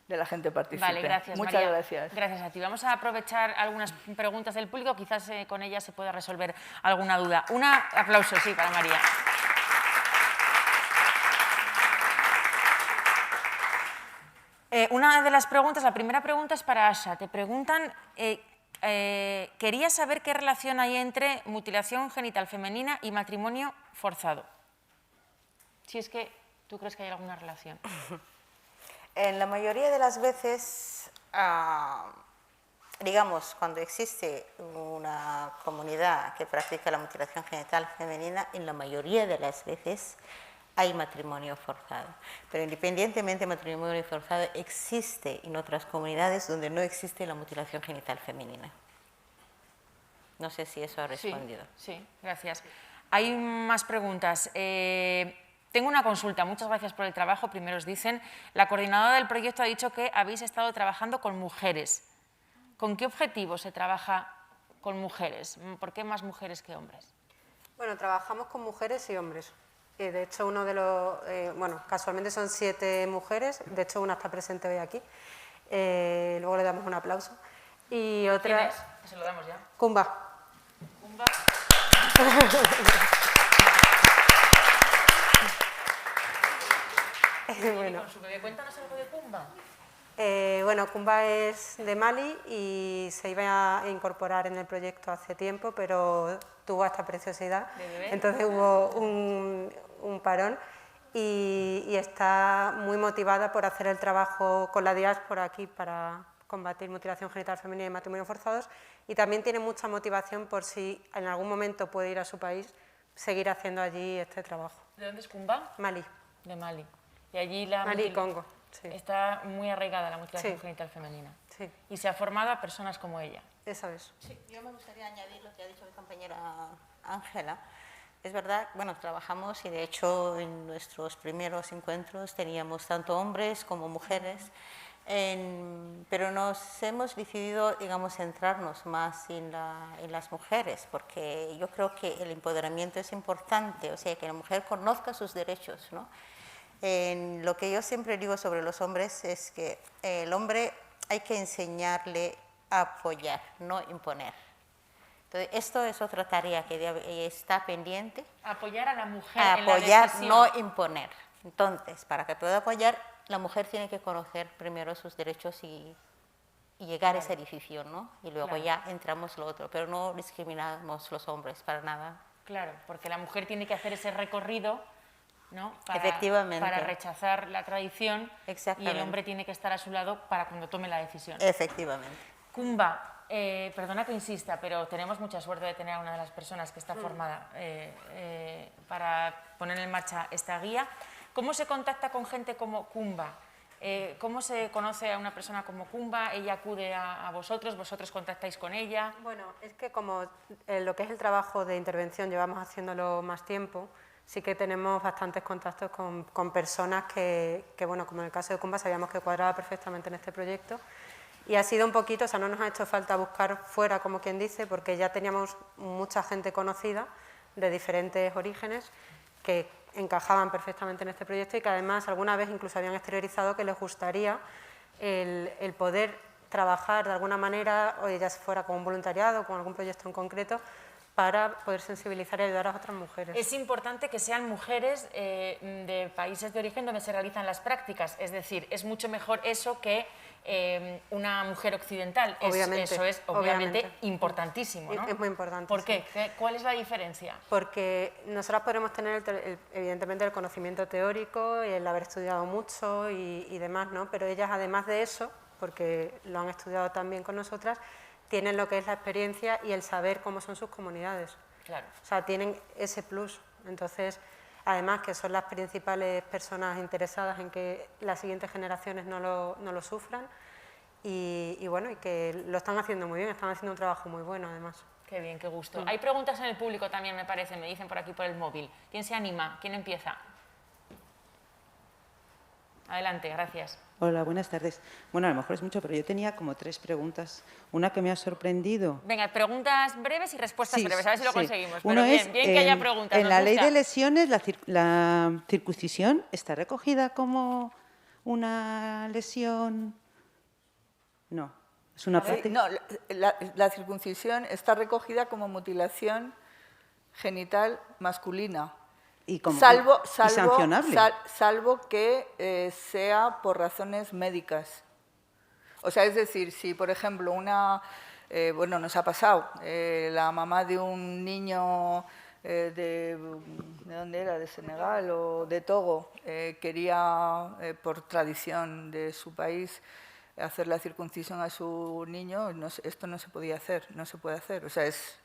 la gente participe. Vale, gracias, Muchas María. gracias. Gracias a ti. Vamos a aprovechar algunas preguntas del público, quizás con ellas se pueda resolver alguna duda. Un aplauso, sí, para María. Una de las preguntas, la primera pregunta es para Asha. Te preguntan, quería saber qué relación hay entre mutilación genital femenina y matrimonio forzado. Si es que tú crees que hay alguna relación. En la mayoría de las veces, digamos, cuando existe una comunidad que practica la mutilación genital femenina, en la mayoría de las veces hay matrimonio forzado. Pero independientemente del matrimonio forzado, existe en otras comunidades donde no existe la mutilación genital femenina. No sé si eso ha respondido. Sí, gracias. Hay más preguntas. Tengo una consulta. Muchas gracias por el trabajo. Primero os dicen, la coordinadora del proyecto ha dicho que habéis estado trabajando con mujeres. ¿con qué objetivo se trabaja con mujeres? ¿Por qué más mujeres que hombres? Bueno, trabajamos con mujeres y hombres. De hecho, uno de los, bueno, casualmente son 7 mujeres, de hecho una está presente hoy aquí. Luego le damos un aplauso. Y otra... ¿Quién es? Se lo damos ya. Kumba. Kumba. Bueno. Con su bebé, cuéntanos algo de Kumba. Bueno, Kumba es de Mali y se iba a incorporar en el proyecto hace tiempo, pero tuvo esta preciosidad. Entonces hubo un parón y está muy motivada por hacer el trabajo con la diáspora aquí para combatir mutilación genital femenina y matrimonios forzados, y también tiene mucha motivación por si en algún momento puede ir a su país, seguir haciendo allí este trabajo. ¿De dónde es Kumba? Mali. De Mali. Y allí la Mali y Congo. Sí. Está muy arraigada la mutilación Sí. genital femenina. Sí, Y se ha formado a personas como ella. esa es. Sí, yo me gustaría añadir lo que ha dicho mi compañera Ángela. Es verdad, bueno, trabajamos y de hecho en nuestros primeros encuentros teníamos tanto hombres como mujeres, pero nos hemos decidido, digamos, centrarnos más en las mujeres, porque yo creo que el empoderamiento es importante, o sea, que la mujer conozca sus derechos, ¿no? Lo que yo siempre digo sobre los hombres es que el hombre hay que enseñarle a apoyar, no imponer. Entonces, esto es otra tarea que está pendiente. Apoyar a la mujer A en la apoyar, decisión. no imponer. Entonces, para que pueda apoyar, la mujer tiene que conocer primero sus derechos y llegar a esa decisión, ¿no? Y luego Claro. ya entramos lo otro, pero no discriminamos los hombres para nada. Claro, porque la mujer tiene que hacer ese recorrido, ¿no? Efectivamente. Para rechazar la tradición, y el Exactamente. hombre tiene que estar a su lado para cuando tome la decisión. Efectivamente. Kumba, perdona que insista, pero tenemos mucha suerte de tener a una de las personas que está formada para poner en marcha esta guía. ¿Cómo se contacta con gente como Kumba? ¿Cómo se conoce a una persona como Kumba? ¿Ella acude a vosotros? ¿Vosotros contactáis con ella? Bueno, es que como lo que es el trabajo de intervención llevamos haciéndolo más tiempo, sí que tenemos bastantes contactos con personas que, bueno, como en el caso de Kumba, sabíamos que cuadraba perfectamente en este proyecto. Y ha sido un poquito, o sea, no nos ha hecho falta buscar fuera, como quien dice, porque ya teníamos mucha gente conocida de diferentes orígenes que encajaban perfectamente en este proyecto y que además alguna vez incluso habían exteriorizado que les gustaría el poder trabajar de alguna manera, o ya fuera con un voluntariado o con algún proyecto en concreto, para poder sensibilizar y ayudar a otras mujeres. Es importante que sean mujeres de países de origen donde se realizan las prácticas, es decir, es mucho mejor eso que una mujer occidental. Obviamente, eso es obviamente obviamente. importantísimo, ¿no? Es muy importante. ¿Por sí. qué? ¿Cuál es la diferencia? Porque nosotras podremos tener evidentemente el conocimiento teórico, y el haber estudiado mucho y demás, ¿no? Pero ellas, además de eso, porque lo han estudiado también con nosotras, tienen lo que es la experiencia y el saber cómo son sus comunidades. Claro. O sea, tienen ese plus. Entonces, además que son las principales personas interesadas en que las siguientes generaciones no lo sufran, y bueno, y que lo están haciendo muy bien, están haciendo un trabajo muy bueno además. Qué bien, qué gusto. Hay preguntas en el público también, me parece, me dicen por aquí por el móvil. ¿Quién se anima? ¿Quién empieza? Adelante, gracias. Hola, buenas tardes. Bueno, a lo mejor es mucho, pero yo tenía como 3 preguntas. Una que me ha sorprendido. Venga, preguntas breves y respuestas Sí, breves, a ver si lo sí. conseguimos. Uno Pero es, bien, bien que haya preguntas. en nos la ley gusta. de lesiones, la circuncisión está recogida como una lesión. No, es una Sí, práctica. no, la circuncisión está recogida como mutilación genital masculina. Y como- Salvo, y sancionable. salvo que sea por razones médicas. O sea, es decir, si por ejemplo bueno, nos ha pasado, la mamá de un niño ¿de dónde era? ¿De Senegal o de Togo? Quería, por tradición de su país, hacer la circuncisión a su niño, esto no se podía hacer, no se puede hacer. O sea, es...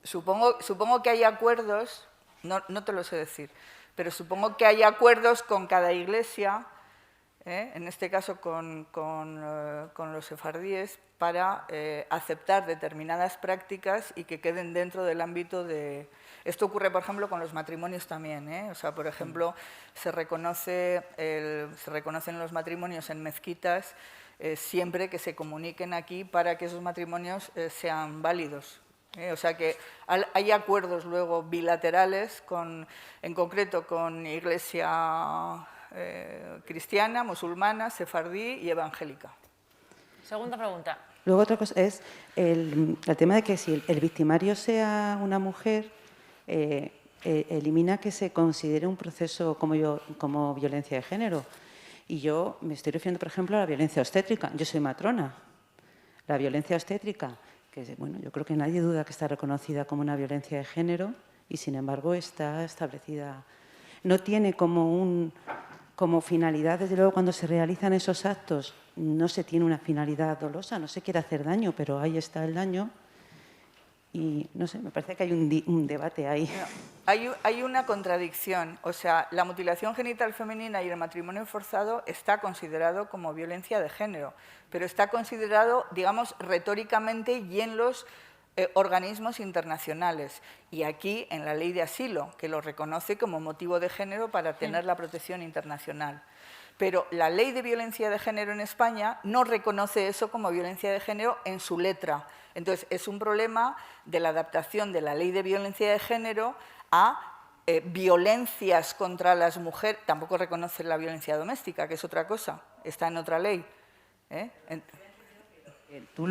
Supongo que hay acuerdos, no te lo sé decir, pero supongo que hay acuerdos con cada iglesia en este caso con los sefardíes, para aceptar determinadas prácticas y que queden dentro del ámbito de... Esto ocurre, por ejemplo, con los matrimonios también, O sea, por ejemplo, se reconocen los matrimonios en mezquitas siempre que se comuniquen aquí para que esos matrimonios sean válidos. O sea que hay acuerdos luego bilaterales, en concreto con Iglesia cristiana, musulmana, sefardí y evangélica. Segunda pregunta. Luego otra cosa es el tema de que si el victimario sea una mujer, elimina que se considere un proceso como violencia de género. Y yo me estoy refiriendo, por ejemplo, a la violencia obstétrica. Yo soy matrona. La violencia obstétrica, que bueno, yo creo que nadie duda que está reconocida como una violencia de género y, sin embargo, está establecida. No tiene como finalidad, desde luego, cuando se realizan esos actos, no se tiene una finalidad dolosa, no se quiere hacer daño, pero ahí está el daño. Y, no sé, me parece que hay un debate ahí. Hay una contradicción. O sea, la mutilación genital femenina y el matrimonio forzado está considerado como violencia de género, pero está considerado, digamos, retóricamente y en los organismos internacionales. Y aquí, en la ley de asilo, que lo reconoce como motivo de género para tener la protección internacional. Pero la ley de violencia de género en España no reconoce eso como violencia de género en su letra. Entonces, es un problema de la adaptación de la ley de violencia de género a violencias contra las mujeres. Tampoco reconoce la violencia doméstica, que es otra cosa, está en otra ley. Tú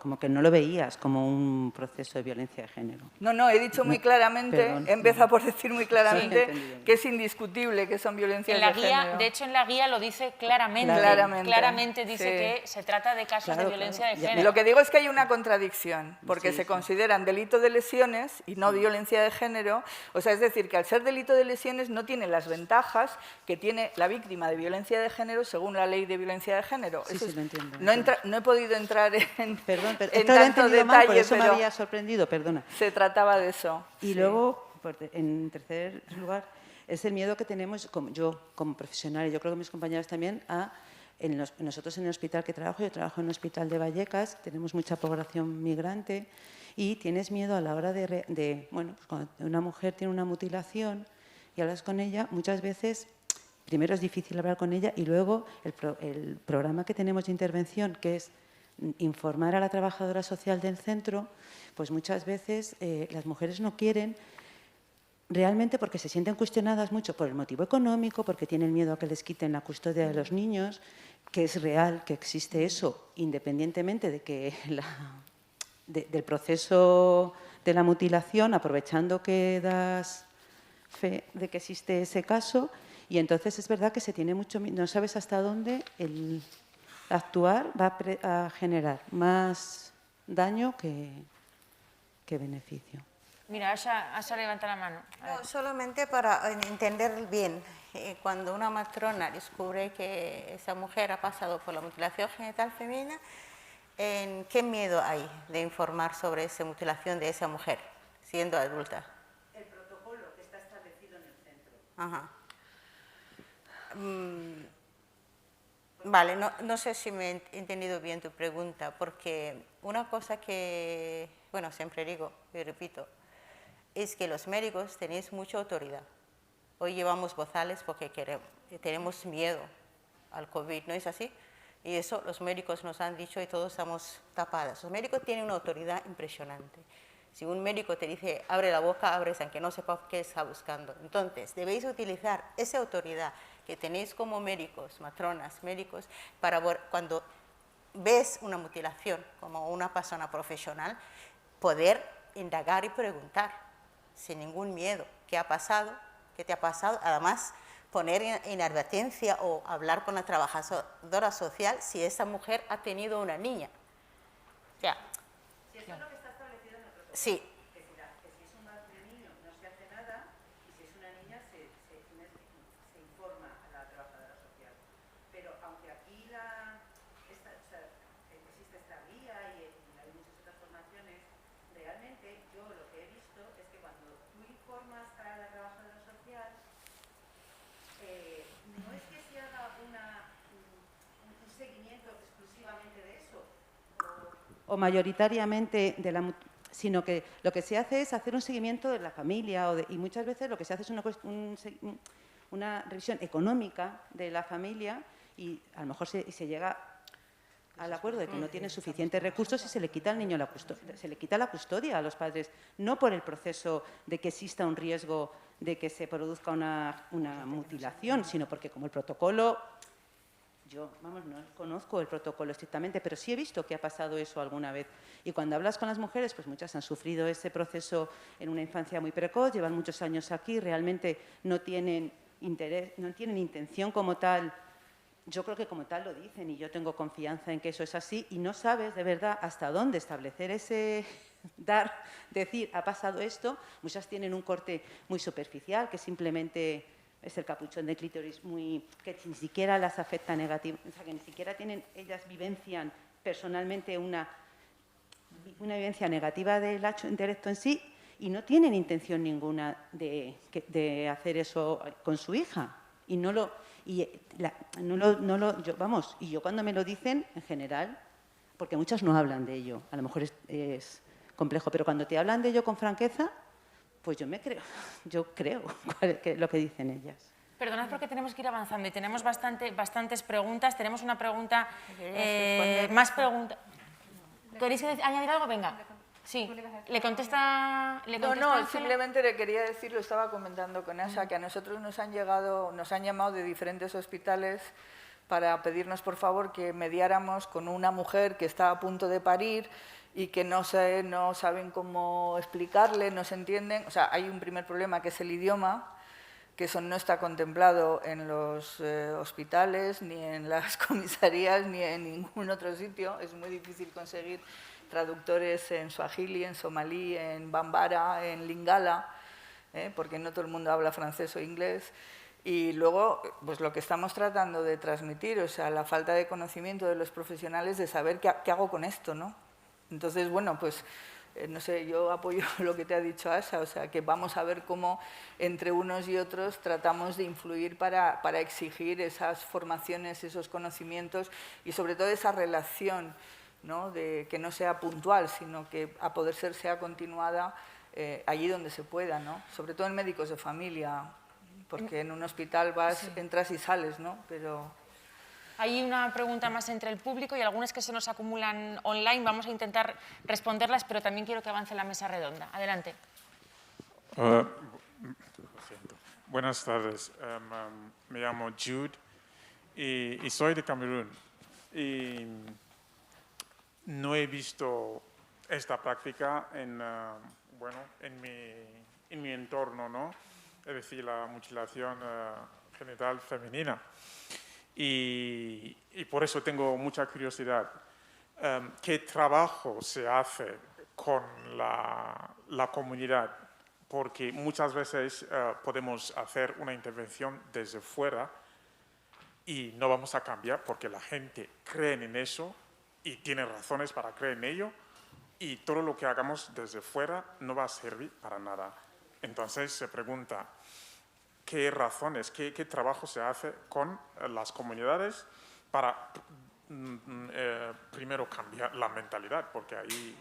como que no lo veías como un proceso de violencia de género. No, he dicho muy claramente, Perdón, he empezado por decir muy claramente Sí. que es indiscutible que son violencias En la de guía, género. de hecho, en la guía lo dice claramente. Claramente, dice sí. que se trata de casos Claro, de violencia claro. de Ya, género. Lo que digo es que hay una contradicción, porque Sí, se sí. consideran delito de lesiones y no violencia de género. O sea, es decir, que al ser delito de lesiones no tiene las ventajas que tiene la víctima de violencia de género según la ley de violencia de género. Sí, Eso sí, es- lo entiendo, No he podido entrar en Esto lo he tanto entendido mal, por detalle, eso me pero había sorprendido, perdona. se trataba de eso. Y sí. luego, en tercer lugar, es el miedo que tenemos, yo como profesional, y yo creo que mis compañeros también, nosotros en el hospital que trabajo, yo trabajo en un hospital de Vallecas, tenemos mucha población migrante, y tienes miedo a la hora bueno, pues cuando una mujer tiene una mutilación y hablas con ella, muchas veces, primero es difícil hablar con ella, y luego el programa que tenemos de intervención, que es informar a la trabajadora social del centro, pues muchas veces las mujeres no quieren, realmente porque se sienten cuestionadas mucho por el motivo económico, porque tienen miedo a que les quiten la custodia de los niños, que es real, que existe eso, independientemente de que del proceso de la mutilación, aprovechando que das fe de que existe ese caso, y entonces es verdad que se tiene mucho miedo, no sabes hasta dónde el actuar va a generar más daño que beneficio. Mira, Asha levanta la mano. A ver. No, solamente para entender bien, cuando una matrona descubre que esa mujer ha pasado por la mutilación genital femenina, ¿en qué miedo hay de informar sobre esa mutilación de esa mujer, siendo adulta? El protocolo que está establecido en el centro. Ajá. Vale, no sé si me he entendido bien tu pregunta, porque una cosa que, bueno, siempre digo y repito, es que los médicos tenéis mucha autoridad. Hoy llevamos bozales porque tenemos miedo al COVID, ¿no es así? Y eso los médicos nos han dicho y todos estamos tapados. Los médicos tienen una autoridad impresionante. Si un médico te dice, abre la boca, abres, aunque no sepa qué está buscando. Entonces, debéis utilizar esa autoridad que tenéis como médicos, matronas, médicos, para cuando ves una mutilación como una persona profesional, poder indagar y preguntar sin ningún miedo qué ha pasado, qué te ha pasado. Además, poner en advertencia o hablar con la trabajadora social si esa mujer ha tenido una niña. O sea, Si eso es lo que está establecido en el protocolo. sí. Que si es un niño no se hace nada y si es una niña se informa a la trabajadora social. Pero aunque aquí existe esta guía y hay muchas otras formaciones, realmente yo lo que he visto es que cuando tú informas a la trabajadora social, no es que se haga una o mayoritariamente sino que lo que se hace es hacer un seguimiento de la familia y muchas veces lo que se hace es una revisión económica de la familia y a lo mejor se llega al acuerdo de que no tienen suficientes recursos y se le quita al niño se le quita la custodia a los padres, no por el proceso de que exista un riesgo de que se produzca una mutilación, sino porque como el protocolo, yo, vamos, no conozco el protocolo estrictamente, pero sí he visto que ha pasado eso alguna vez. Y cuando hablas con las mujeres, pues muchas han sufrido ese proceso en una infancia muy precoz, llevan muchos años aquí, realmente no tienen interés, no tienen intención como tal. Yo creo que como tal lo dicen y yo tengo confianza en que eso es así y no sabes de verdad hasta dónde establecer ese decir, ha pasado esto. Muchas tienen un corte muy superficial que simplemente es el capuchón de clítoris que ni siquiera las afecta negativamente, o sea, que ni siquiera ellas vivencian personalmente una vivencia negativa del acto intelecto en sí y no tienen intención ninguna de hacer eso con su hija. Y yo cuando me lo dicen, en general, porque muchas no hablan de ello, a lo mejor es complejo, pero cuando te hablan de ello con franqueza, pues yo creo lo que dicen ellas. Perdonad porque tenemos que ir avanzando y tenemos bastantes preguntas. Tenemos una pregunta, más preguntas. ¿Queréis añadir algo? Venga. Sí, ¿le contesta No, Ángela? simplemente le quería decir, lo estaba comentando con Asha, que a nosotros nos han llamado de diferentes hospitales para pedirnos, por favor, que mediáramos con una mujer que está a punto de parir y que no saben cómo explicarle, no se entienden. O sea, hay un primer problema que es el idioma, que eso no está contemplado en los hospitales, ni en las comisarías, ni en ningún otro sitio. Es muy difícil conseguir traductores en suajili, en somalí, en bambara, en lingala, porque no todo el mundo habla francés o inglés. Y luego, pues lo que estamos tratando de transmitir, o sea, la falta de conocimiento de los profesionales de saber qué hago con esto, ¿no? Entonces, bueno, pues, no sé, yo apoyo lo que te ha dicho Asha, o sea, que vamos a ver cómo entre unos y otros tratamos de influir para exigir esas formaciones, esos conocimientos y sobre todo esa relación, ¿no? De que no sea puntual, sino que a poder ser sea continuada allí donde se pueda, ¿no? Sobre todo en médicos de familia, porque en un hospital entras y sales, ¿no? Pero hay una pregunta más entre el público y algunas que se nos acumulan online. Vamos a intentar responderlas, pero también quiero que avance la mesa redonda. Adelante. Buenas tardes. Me llamo Jude y soy de Camerún. Y no he visto esta práctica en mi entorno, ¿no? Es decir, la mutilación genital femenina. Y por eso tengo mucha curiosidad. ¿Qué trabajo se hace con la comunidad? Porque muchas veces podemos hacer una intervención desde fuera y no vamos a cambiar porque la gente cree en eso y tiene razones para creer en ello y todo lo que hagamos desde fuera no va a servir para nada. Entonces se pregunta, ¿qué razones, qué trabajo se hace con las comunidades para primero cambiar la mentalidad? Porque ahí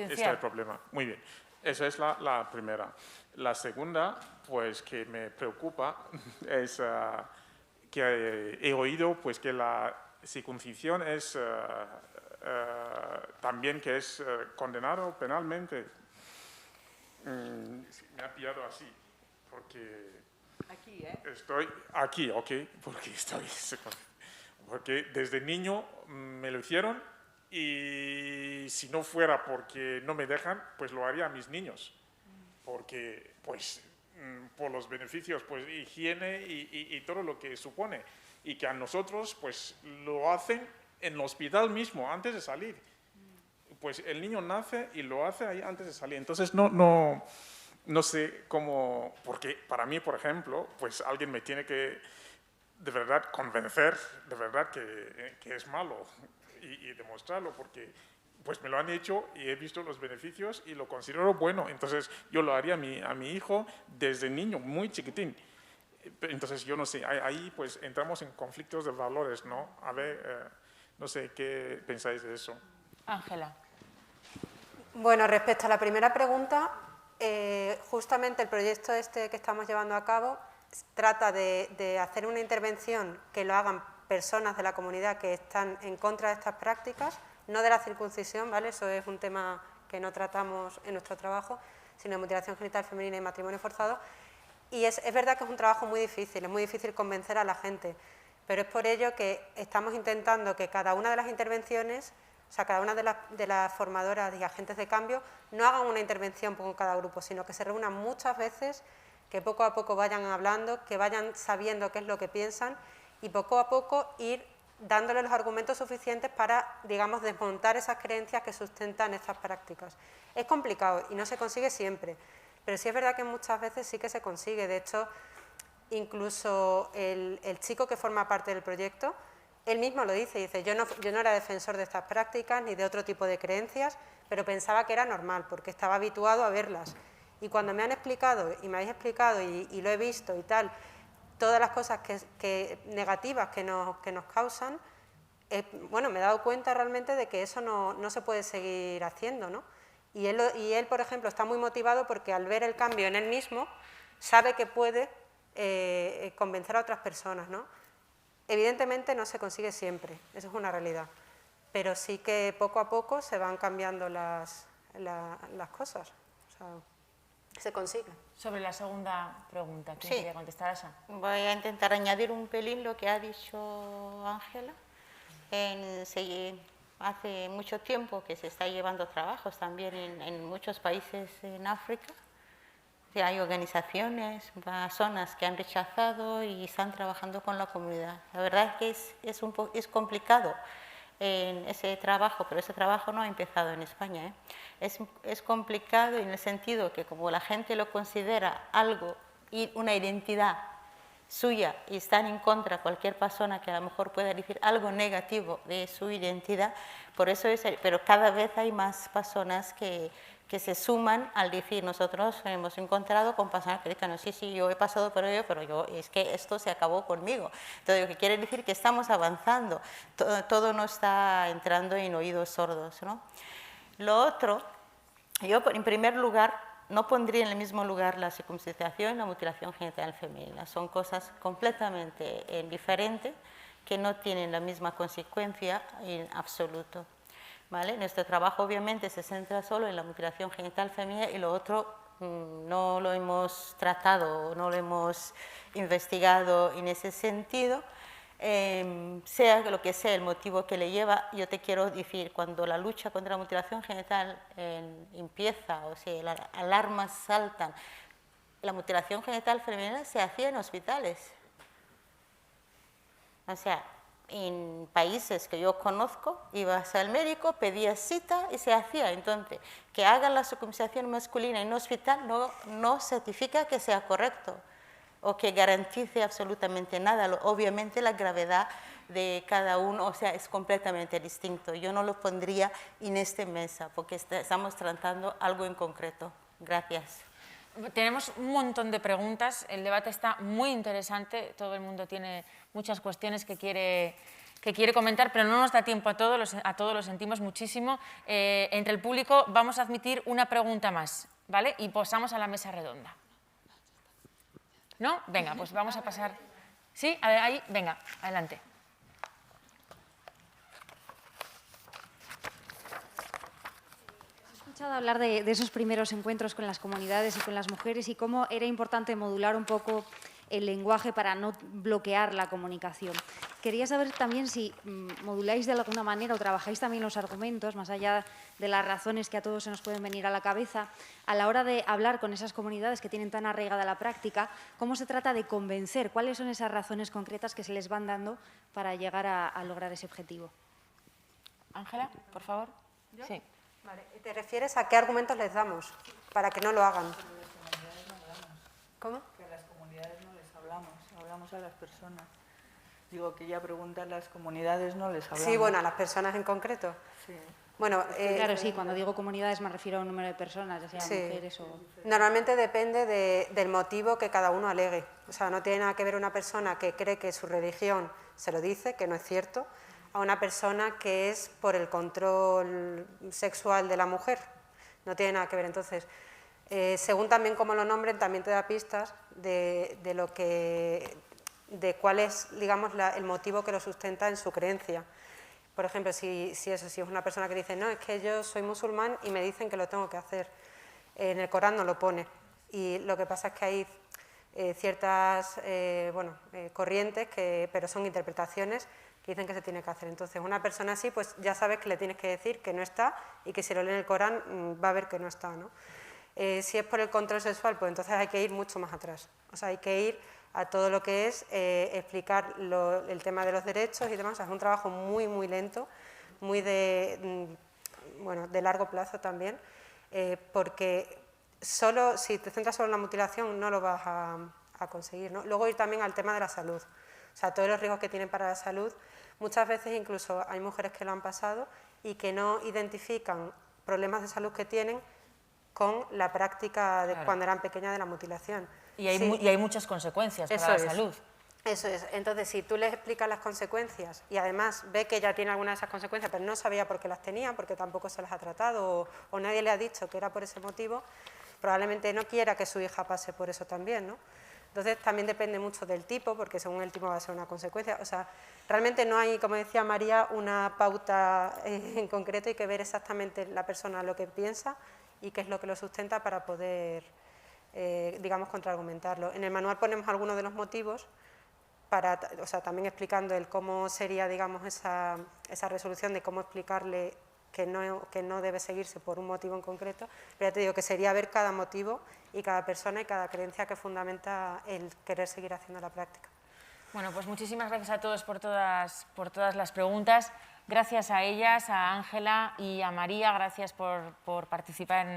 está el problema. Muy bien, esa es la primera. La segunda, pues que me preocupa, es que he oído pues, que la circuncisión es también que es condenado penalmente. Me ha pillado así, porque aquí, ¿eh? Estoy aquí, ok, porque desde niño me lo hicieron y si no fuera porque no me dejan, pues lo haría a mis niños, porque pues por los beneficios, pues higiene y todo lo que supone, y que a nosotros pues lo hacen en el hospital mismo antes de salir. Pues el niño nace y lo hace ahí antes de salir. Entonces no sé cómo, porque para mí, por ejemplo, pues alguien me tiene que de verdad convencer, de verdad que es malo y demostrarlo, porque pues me lo han hecho y he visto los beneficios y lo considero bueno. Entonces yo lo haría a mi hijo desde niño, muy chiquitín. Entonces yo no sé, ahí pues entramos en conflictos de valores, ¿no? A ver, no sé qué pensáis de eso. Ángela. Bueno, respecto a la primera pregunta, justamente el proyecto este que estamos llevando a cabo trata de hacer una intervención que lo hagan personas de la comunidad que están en contra de estas prácticas, no de la circuncisión, ¿vale? Eso es un tema que no tratamos en nuestro trabajo, sino de mutilación genital femenina y matrimonio forzado. Y es verdad que es un trabajo muy difícil convencer a la gente, pero es por ello que estamos intentando que cada una de las intervenciones, o sea, cada una de las formadoras y agentes de cambio, no hagan una intervención con cada grupo, sino que se reúnan muchas veces, que poco a poco vayan hablando, que vayan sabiendo qué es lo que piensan y poco a poco ir dándole los argumentos suficientes para, digamos, desmontar esas creencias que sustentan estas prácticas. Es complicado y no se consigue siempre, pero sí es verdad que muchas veces sí que se consigue. De hecho, incluso el chico que forma parte del proyecto, él mismo lo dice, yo no era defensor de estas prácticas ni de otro tipo de creencias, pero pensaba que era normal porque estaba habituado a verlas. Y cuando me han explicado y me habéis explicado y lo he visto y tal, todas las cosas negativas que nos causan, bueno, me he dado cuenta realmente de que eso no se puede seguir haciendo, ¿no? Y él, por ejemplo, está muy motivado porque al ver el cambio en él mismo, sabe que puede convencer a otras personas, ¿no? Evidentemente no se consigue siempre, eso es una realidad, pero sí que poco a poco se van cambiando las cosas, o sea, se consigue. Sobre la segunda pregunta, ¿quién quería contestar a esa? Voy a intentar añadir un pelín lo que ha dicho Ángela. Hace mucho tiempo que se está llevando trabajos también en muchos países en África. Hay organizaciones, personas que han rechazado y están trabajando con la comunidad. La verdad es que es complicado en ese trabajo, pero ese trabajo no ha empezado en España, ¿eh? Es complicado en el sentido que como la gente lo considera algo y una identidad suya y están en contra de cualquier persona que a lo mejor pueda decir algo negativo de su identidad, por eso pero cada vez hay más personas que se suman al decir, nosotros hemos encontrado con personas que dicen, sí, yo he pasado por ello, pero es que esto se acabó conmigo. Entonces, lo que quiere decir que estamos avanzando, todo no está entrando en oídos sordos, ¿no? Lo otro, yo en primer lugar, no pondría en el mismo lugar la circuncisión y la mutilación genital femenina. Son cosas completamente diferentes que no tienen la misma consecuencia en absoluto. ¿Vale? Nuestro trabajo obviamente se centra solo en la mutilación genital femenina y lo otro no lo hemos tratado, no lo hemos investigado en ese sentido. Sea lo que sea el motivo que le lleva, yo te quiero decir, cuando la lucha contra la mutilación genital empieza, o sea, las alarmas saltan, la mutilación genital femenina se hacía en hospitales. O sea, en países que yo conozco, ibas al médico, pedías cita y se hacía. Entonces, que hagan la circuncisión masculina en un hospital no certifica que sea correcto o que garantice absolutamente nada. Obviamente la gravedad de cada uno, o sea, es completamente distinto. Yo no lo pondría en esta mesa porque estamos tratando algo en concreto. Gracias. Tenemos un montón de preguntas, el debate está muy interesante, todo el mundo tiene muchas cuestiones que quiere comentar, pero no nos da tiempo a todos, lo sentimos muchísimo. Entre el público vamos a admitir una pregunta más, ¿vale? Y pasamos a la mesa redonda. ¿No? Venga, pues vamos a pasar. ¿Sí? A ver, ahí, venga, adelante. He escuchado hablar de esos primeros encuentros con las comunidades y con las mujeres y cómo era importante modular un poco el lenguaje para no bloquear la comunicación. Quería saber también si moduláis de alguna manera o trabajáis también los argumentos, más allá de las razones que a todos se nos pueden venir a la cabeza, a la hora de hablar con esas comunidades que tienen tan arraigada la práctica, cómo se trata de convencer, cuáles son esas razones concretas que se les van dando para llegar a lograr ese objetivo. Ángela, por favor. ¿Yo? Sí. Vale. ¿Te refieres a qué argumentos les damos para que no lo hagan? ¿Cómo? Que a las comunidades no les hablamos a las personas. Digo que ya pregunta a las comunidades, no les hablamos. Sí, bueno, a las personas en concreto. Sí. Bueno, claro, sí, cuando digo comunidades me refiero a un número de personas, ya sea sí. mujeres o... Normalmente depende del motivo que cada uno alegue. O sea, no tiene nada que ver una persona que cree que su religión se lo dice, que no es cierto, a una persona que es por el control sexual de la mujer. no tiene nada que ver. Entonces, según también como lo nombren, también te da pistas de cuál es, digamos, el motivo que lo sustenta en su creencia. Por ejemplo, si es una persona que dice, no, es que yo soy musulmán y me dicen que lo tengo que hacer, en el Corán no lo pone, y lo que pasa es que hay ciertas corrientes, pero son interpretaciones que dicen que se tiene que hacer. Entonces, una persona así, pues ya sabes que le tienes que decir que no está y que si lo lee en el Corán va a ver que no está, ¿no? Si es por el control sexual, pues entonces hay que ir mucho más atrás. O sea, hay que ir a todo lo que es explicar el tema de los derechos y demás. O sea, es un trabajo muy, muy lento, muy de largo plazo también, porque si te centras solo en la mutilación no lo vas a conseguir, ¿no? Luego ir también al tema de la salud. O sea, todos los riesgos que tienen para la salud. Muchas veces incluso hay mujeres que lo han pasado y que no identifican problemas de salud que tienen con la práctica de cuando eran pequeñas de la mutilación. Y hay muchas consecuencias para la salud. Eso es. Entonces, si tú les explicas las consecuencias y además ve que ella tiene alguna de esas consecuencias, pero no sabía por qué las tenía, porque tampoco se las ha tratado o nadie le ha dicho que era por ese motivo, probablemente no quiera que su hija pase por eso también, ¿no? Entonces, también depende mucho del tipo, porque según el tipo va a ser una consecuencia. O sea, realmente no hay, como decía María, una pauta en concreto, hay que ver exactamente la persona lo que piensa y qué es lo que lo sustenta para poder, digamos, contraargumentarlo. En el manual ponemos algunos de los motivos, también explicando cómo sería, digamos, esa resolución de cómo explicarle que no debe seguirse por un motivo en concreto, pero ya te digo que sería ver cada motivo y cada persona y cada creencia que fundamenta el querer seguir haciendo la práctica. Bueno, pues muchísimas gracias a todos por todas las preguntas. Gracias a ellas, a Ángela y a María, gracias por participar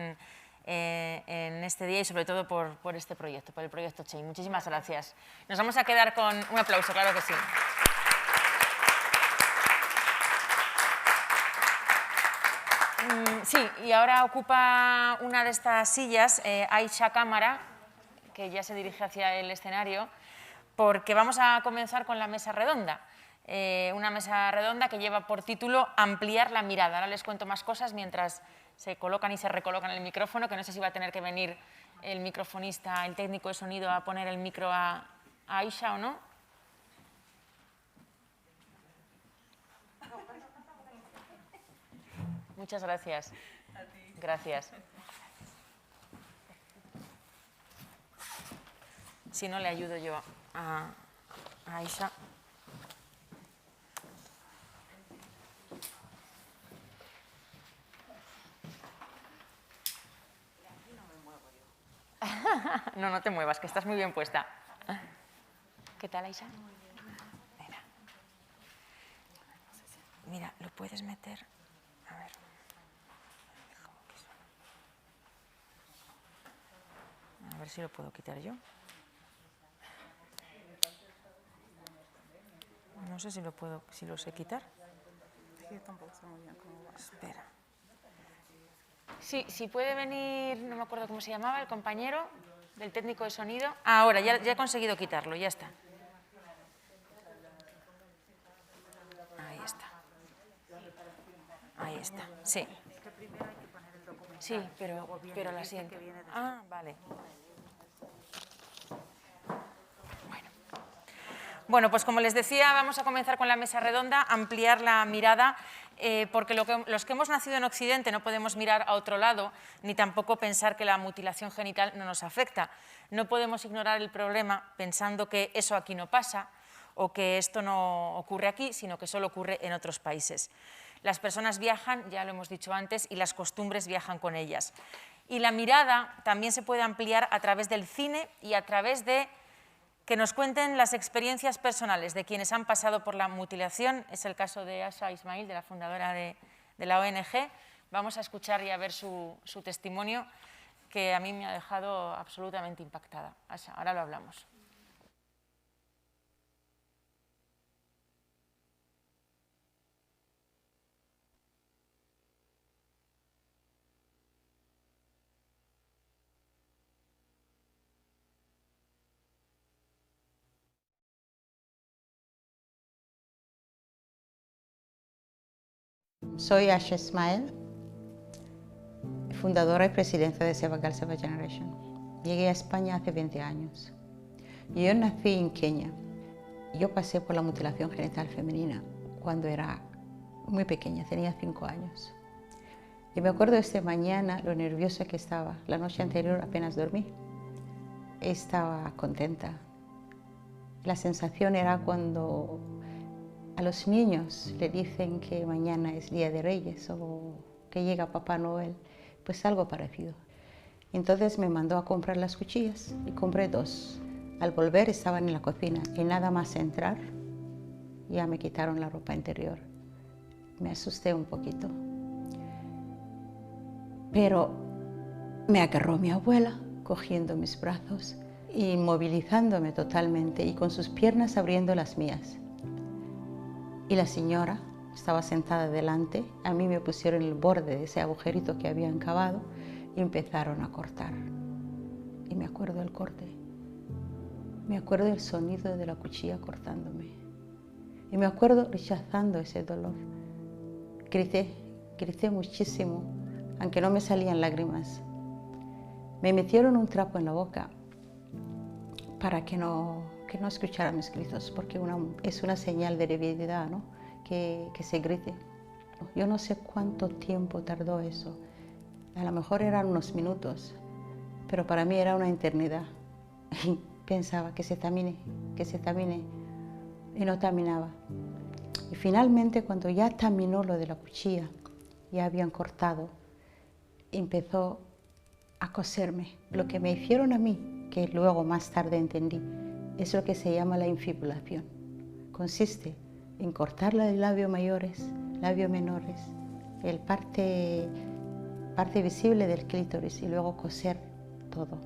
en este día y sobre todo por este proyecto, por el proyecto Change. Muchísimas gracias. Nos vamos a quedar con un aplauso, claro que sí. Sí, y ahora ocupa una de estas sillas Aisha Cámara, que ya se dirige hacia el escenario, porque vamos a comenzar con la mesa redonda. Una mesa redonda que lleva por título Ampliar la mirada. Ahora les cuento más cosas mientras se colocan y se recolocan el micrófono, que no sé si va a tener que venir el microfonista, el técnico de sonido, a poner el micro a Aisha o no. Muchas gracias. Gracias. Si no, le ayudo yo a Aisha. No, no te muevas, que estás muy bien puesta. ¿Qué tal, Aisha? Mira, lo puedes meter. A ver. A ver si lo puedo quitar yo. No sé si lo sé quitar. Yo tampoco sé muy bien cómo va. Espera. Sí, si puede venir, no me acuerdo cómo se llamaba, el compañero del técnico de sonido. Ahora, ya he conseguido quitarlo, ya está. Ahí está. Ahí está, sí. Es que primero hay que poner el documento. Sí, pero la siento. Ah, vale. Bueno, pues como les decía, vamos a comenzar con la mesa redonda, ampliar la mirada, porque los que hemos nacido en Occidente no podemos mirar a otro lado, ni tampoco pensar que la mutilación genital no nos afecta. No podemos ignorar el problema pensando que eso aquí no pasa o que esto no ocurre aquí, sino que solo ocurre en otros países. Las personas viajan, ya lo hemos dicho antes, y las costumbres viajan con ellas. Y la mirada también se puede ampliar a través del cine y a través de que nos cuenten las experiencias personales de quienes han pasado por la mutilación. Es el caso de Asha Ismail, de la fundadora de la ONG. Vamos a escuchar y a ver su testimonio, que a mí me ha dejado absolutamente impactada. Asha, ahora lo hablamos. Soy Asha Ismail. fundadora y presidenta de Save a Girl, Save a Generation. Llegué a España hace 20 años. Yo nací en Kenia. Yo pasé por la mutilación genital femenina cuando era muy pequeña, tenía 5 años. Y me acuerdo esta mañana lo nerviosa que estaba. La noche anterior apenas dormí. Estaba contenta. La sensación era cuando a los niños le dicen que mañana es Día de Reyes o que llega Papá Noel, pues algo parecido. Entonces me mandó a comprar las cuchillas y compré 2. Al volver estaban en la cocina y nada más entrar ya me quitaron la ropa interior. Me asusté un poquito. Pero me agarró mi abuela cogiendo mis brazos, inmovilizándome totalmente y con sus piernas abriendo las mías. Y la señora estaba sentada delante, a mí me pusieron el borde de ese agujerito que habían cavado y empezaron a cortar. Y me acuerdo del corte, me acuerdo del sonido de la cuchilla cortándome y me acuerdo rechazando ese dolor. Grité muchísimo, aunque no me salían lágrimas. Me metieron un trapo en la boca para que no escuchara mis gritos, porque es una señal de debilidad, ¿no? Que se grite. Yo no sé cuánto tiempo tardó eso. A lo mejor eran unos minutos, pero para mí era una eternidad. Y pensaba que se termine, y no terminaba. Y finalmente, cuando ya terminó lo de la cuchilla, ya habían cortado, empezó a coserme. Lo que me hicieron a mí, que luego más tarde entendí, es lo que se llama la infibulación. Consiste en cortar el labio mayores, labio menores, el parte visible del clítoris y luego coser todo.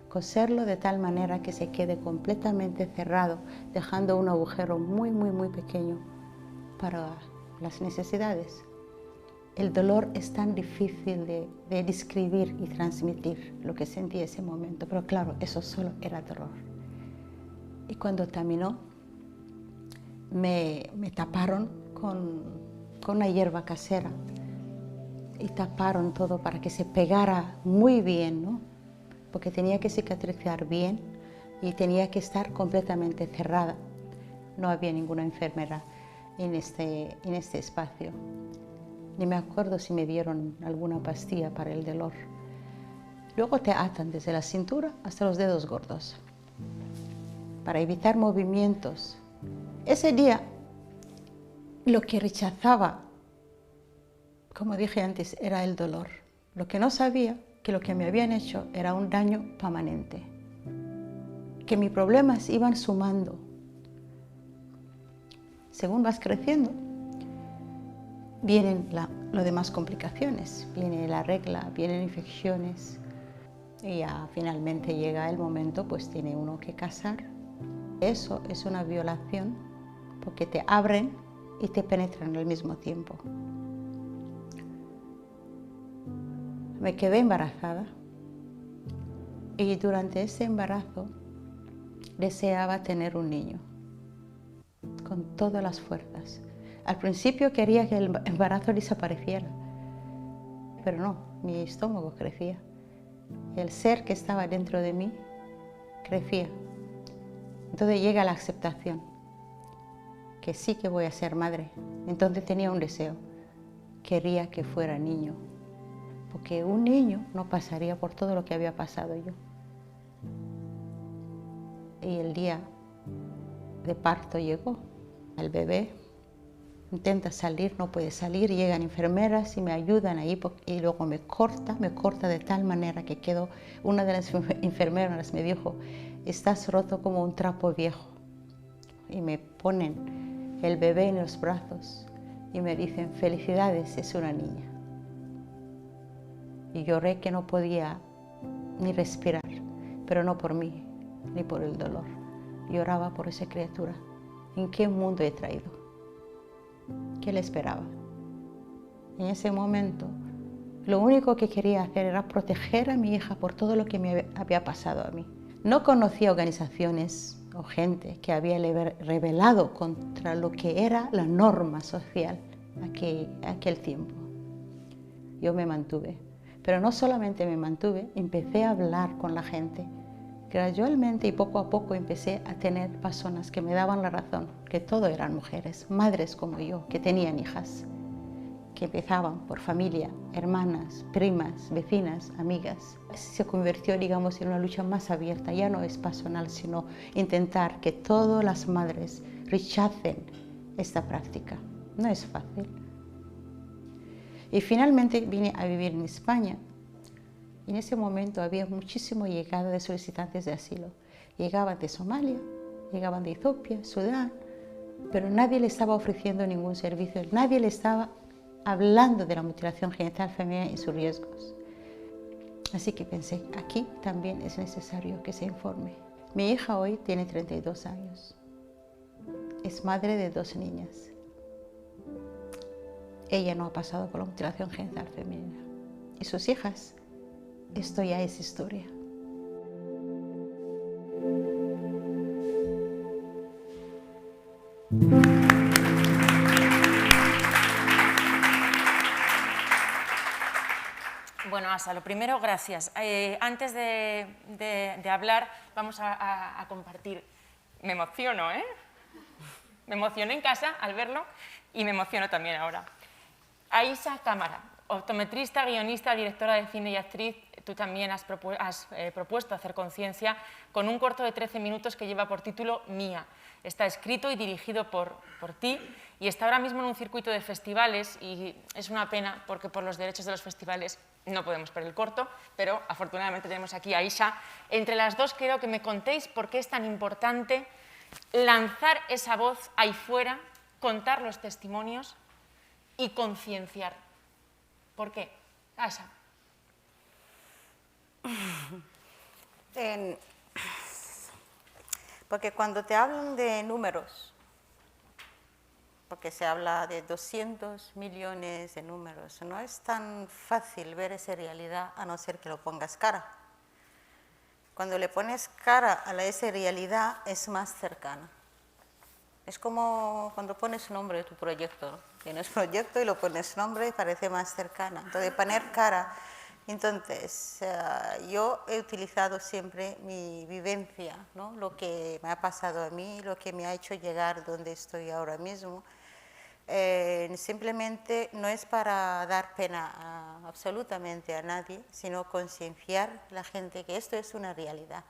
Coserlo de tal manera que se quede completamente cerrado, dejando un agujero muy, muy, muy pequeño para las necesidades. El dolor es tan difícil de describir y transmitir lo que sentí en ese momento, pero claro, eso solo era dolor. Y cuando terminó, me taparon con una hierba casera y taparon todo para que se pegara muy bien, ¿no? Porque tenía que cicatrizar bien y tenía que estar completamente cerrada. No había ninguna enfermera en este espacio. Ni me acuerdo si me dieron alguna pastilla para el dolor. Luego te atan desde la cintura hasta los dedos gordos para evitar movimientos. Ese día lo que rechazaba, como dije antes, era el dolor. Lo que no sabía, que lo que me habían hecho era un daño permanente, que mis problemas iban sumando. Según vas creciendo, vienen las demás complicaciones, viene la regla, vienen infecciones y ya finalmente llega el momento, pues tiene uno que casar. Eso es una violación porque te abren y te penetran al mismo tiempo. Me quedé embarazada y durante ese embarazo deseaba tener un niño con todas las fuerzas. Al principio quería que el embarazo desapareciera, pero no, mi estómago crecía. El ser que estaba dentro de mí crecía. Entonces llega la aceptación, que sí que voy a ser madre. Entonces tenía un deseo, quería que fuera niño, porque un niño no pasaría por todo lo que había pasado yo. Y el día de parto llegó, el bebé intenta salir, no puede salir, llegan enfermeras y me ayudan ahí y luego me corta de tal manera que quedó, una de las enfermeras me dijo, estás roto como un trapo viejo. Y me ponen el bebé en los brazos y me dicen, felicidades, es una niña. Y lloré que no podía ni respirar, pero no por mí, ni por el dolor. Lloraba por esa criatura. ¿En qué mundo he traído? ¿Qué le esperaba? En ese momento, lo único que quería hacer era proteger a mi hija por todo lo que me había pasado a mí. No conocía organizaciones o gente que había rebelado contra lo que era la norma social aquel tiempo. Yo me mantuve, Pero no solamente me mantuve, empecé a hablar con la gente. Gradualmente y poco a poco empecé a tener personas que me daban la razón, que todo eran mujeres, madres como yo, que tenían hijas, que empezaban por familia, hermanas, primas, vecinas, amigas. Se convirtió, digamos, en una lucha más abierta, ya no es personal, sino intentar que todas las madres rechacen esta práctica. No es fácil. Y finalmente vine a vivir en España. En ese momento había muchísima llegada de solicitantes de asilo. Llegaban de Somalia, llegaban de Etiopía, Sudán, pero nadie le estaba ofreciendo ningún servicio, nadie le estaba hablando de la mutilación genital femenina y sus riesgos. Así que pensé, aquí también es necesario que se informe. Mi hija hoy tiene 32 años. Es madre de 2 niñas. Ella no ha pasado por la mutilación genital femenina. Y sus hijas, esto ya es historia. Bueno, Asa, lo primero, gracias. Antes de hablar, vamos a compartir. Me emociono, ¿eh? Me emocioné en casa al verlo y me emociono también ahora. Aisha Cámara, optometrista, guionista, directora de cine y actriz, tú también has propuesto hacer conciencia con un corto de 13 minutos que lleva por título Mía. Está escrito y dirigido por ti y está ahora mismo en un circuito de festivales y es una pena porque por los derechos de los festivales no podemos ver el corto, pero afortunadamente tenemos aquí a Aisha. Entre las dos quiero que me contéis por qué es tan importante lanzar esa voz ahí fuera, contar los testimonios y concienciar. ¿Por qué? Aisha. Porque cuando te hablan de números, porque se habla de 200 millones de números, no es tan fácil ver esa realidad a no ser que lo pongas cara. Cuando le pones cara a esa realidad es más cercana. Es como cuando pones nombre a tu proyecto, ¿no? Tienes proyecto y lo pones nombre y parece más cercana. Entonces, poner cara. Entonces, yo he utilizado siempre mi vivencia, ¿no? Lo que me ha pasado a mí, lo que me ha hecho llegar donde estoy ahora mismo. Simplemente no es para dar pena absolutamente a nadie, sino concienciar a la gente que esto es una realidad.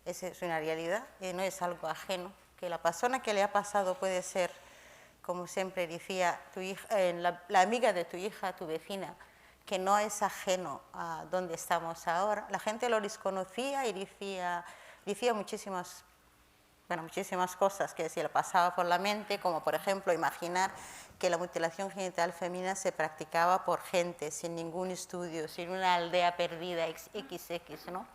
Es una realidad y no es algo ajeno, que la persona que le ha pasado puede ser, como siempre decía, tu hija, la amiga de tu hija, tu vecina, que no es ajeno a donde estamos ahora. La gente lo desconocía y decía muchísimas cosas que se le pasaba por la mente, como por ejemplo imaginar que la mutilación genital femenina se practicaba por gente sin ningún estudio, sin una aldea perdida XX, ¿no?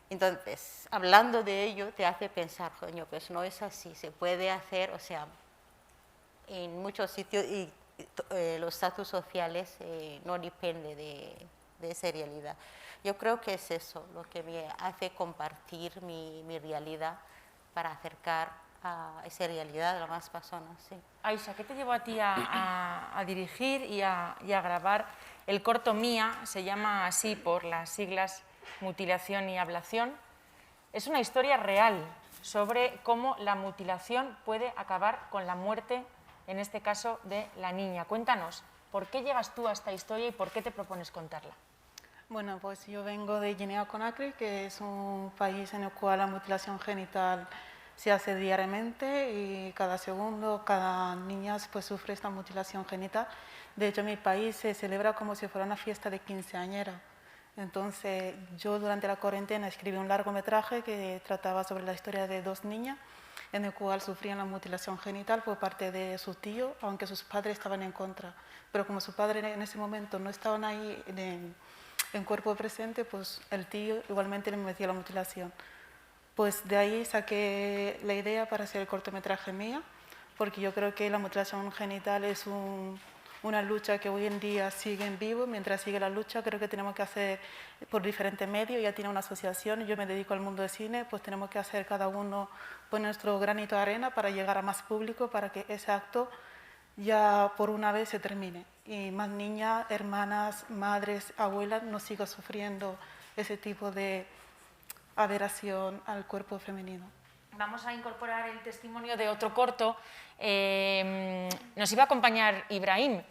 Entonces, hablando de ello, te hace pensar, coño, pues no es así, se puede hacer, o sea, en muchos sitios y los estatus sociales no depende de esa realidad. Yo creo que es eso lo que me hace compartir mi realidad para acercar a esa realidad a las más personas. Sí. Aisha, ¿qué te llevó a ti a dirigir y a grabar el corto Mía? Se llama así por las siglas Mutilación y Ablación. Es una historia real sobre cómo la mutilación puede acabar con la muerte, en este caso de la niña. Cuéntanos, ¿por qué llegas tú a esta historia y por qué te propones contarla? Bueno, pues yo vengo de Guinea-Conakry, que es un país en el cual la mutilación genital se hace diariamente y cada segundo, cada niña pues, sufre esta mutilación genital. De hecho, en mi país se celebra como si fuera una fiesta de quinceañera. Entonces, yo durante la cuarentena escribí un largometraje que trataba sobre la historia de 2 niñas en el cual sufrían la mutilación genital por parte de su tío, aunque sus padres estaban en contra. Pero como sus padres en ese momento no estaban ahí en cuerpo presente, pues el tío igualmente le metía la mutilación. Pues de ahí saqué la idea para hacer el cortometraje Mía, porque yo creo que la mutilación genital es una lucha que hoy en día sigue en vivo. Mientras sigue la lucha, creo que tenemos que hacer por diferentes medios. Ya tiene una asociación, yo me dedico al mundo del cine, pues tenemos que hacer cada uno pues, nuestro granito de arena para llegar a más público, para que ese acto ya por una vez se termine y más niñas, hermanas, madres, abuelas no sigan sufriendo ese tipo de aberración al cuerpo femenino. Vamos a incorporar el testimonio de otro corto. Nos iba a acompañar Ibrahim,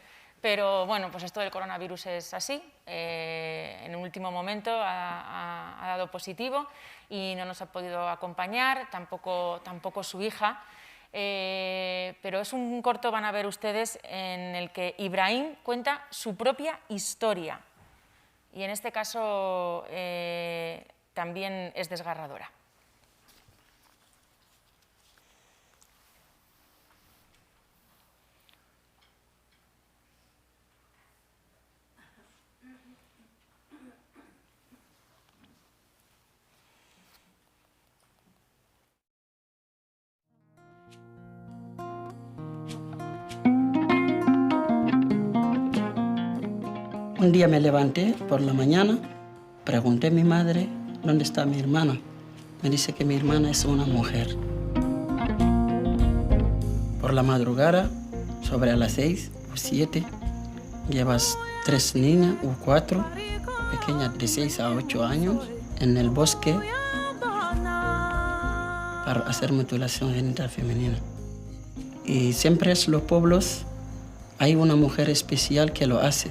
pero bueno, pues esto del coronavirus es así. En un último momento ha dado positivo y no nos ha podido acompañar, tampoco su hija. Pero es un corto, van a ver ustedes, en el que Ibrahim cuenta su propia historia. Y en este caso también es desgarradora. Un día me levanté por la mañana, pregunté a mi madre dónde está mi hermana. Me dice que mi hermana es una mujer. Por la madrugada, sobre a las 6 o 7, llevas 3 niñas o 4, pequeñas de 6 a 8 años, en el bosque para hacer mutilación genital femenina. Y siempre en los pueblos hay una mujer especial que lo hace.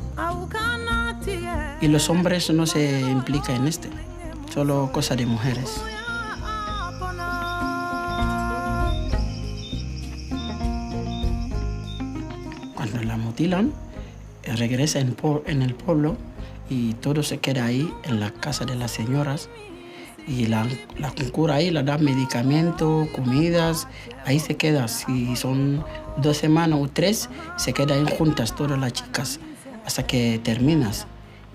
Y los hombres no se implican en este, solo cosa de mujeres. Cuando la mutilan, regresa en el pueblo y todo se queda ahí en la casa de las señoras. Y la cura ahí, le da medicamentos, comidas, ahí se queda. Si son 2 semanas o 3, se quedan juntas todas las chicas hasta que terminas.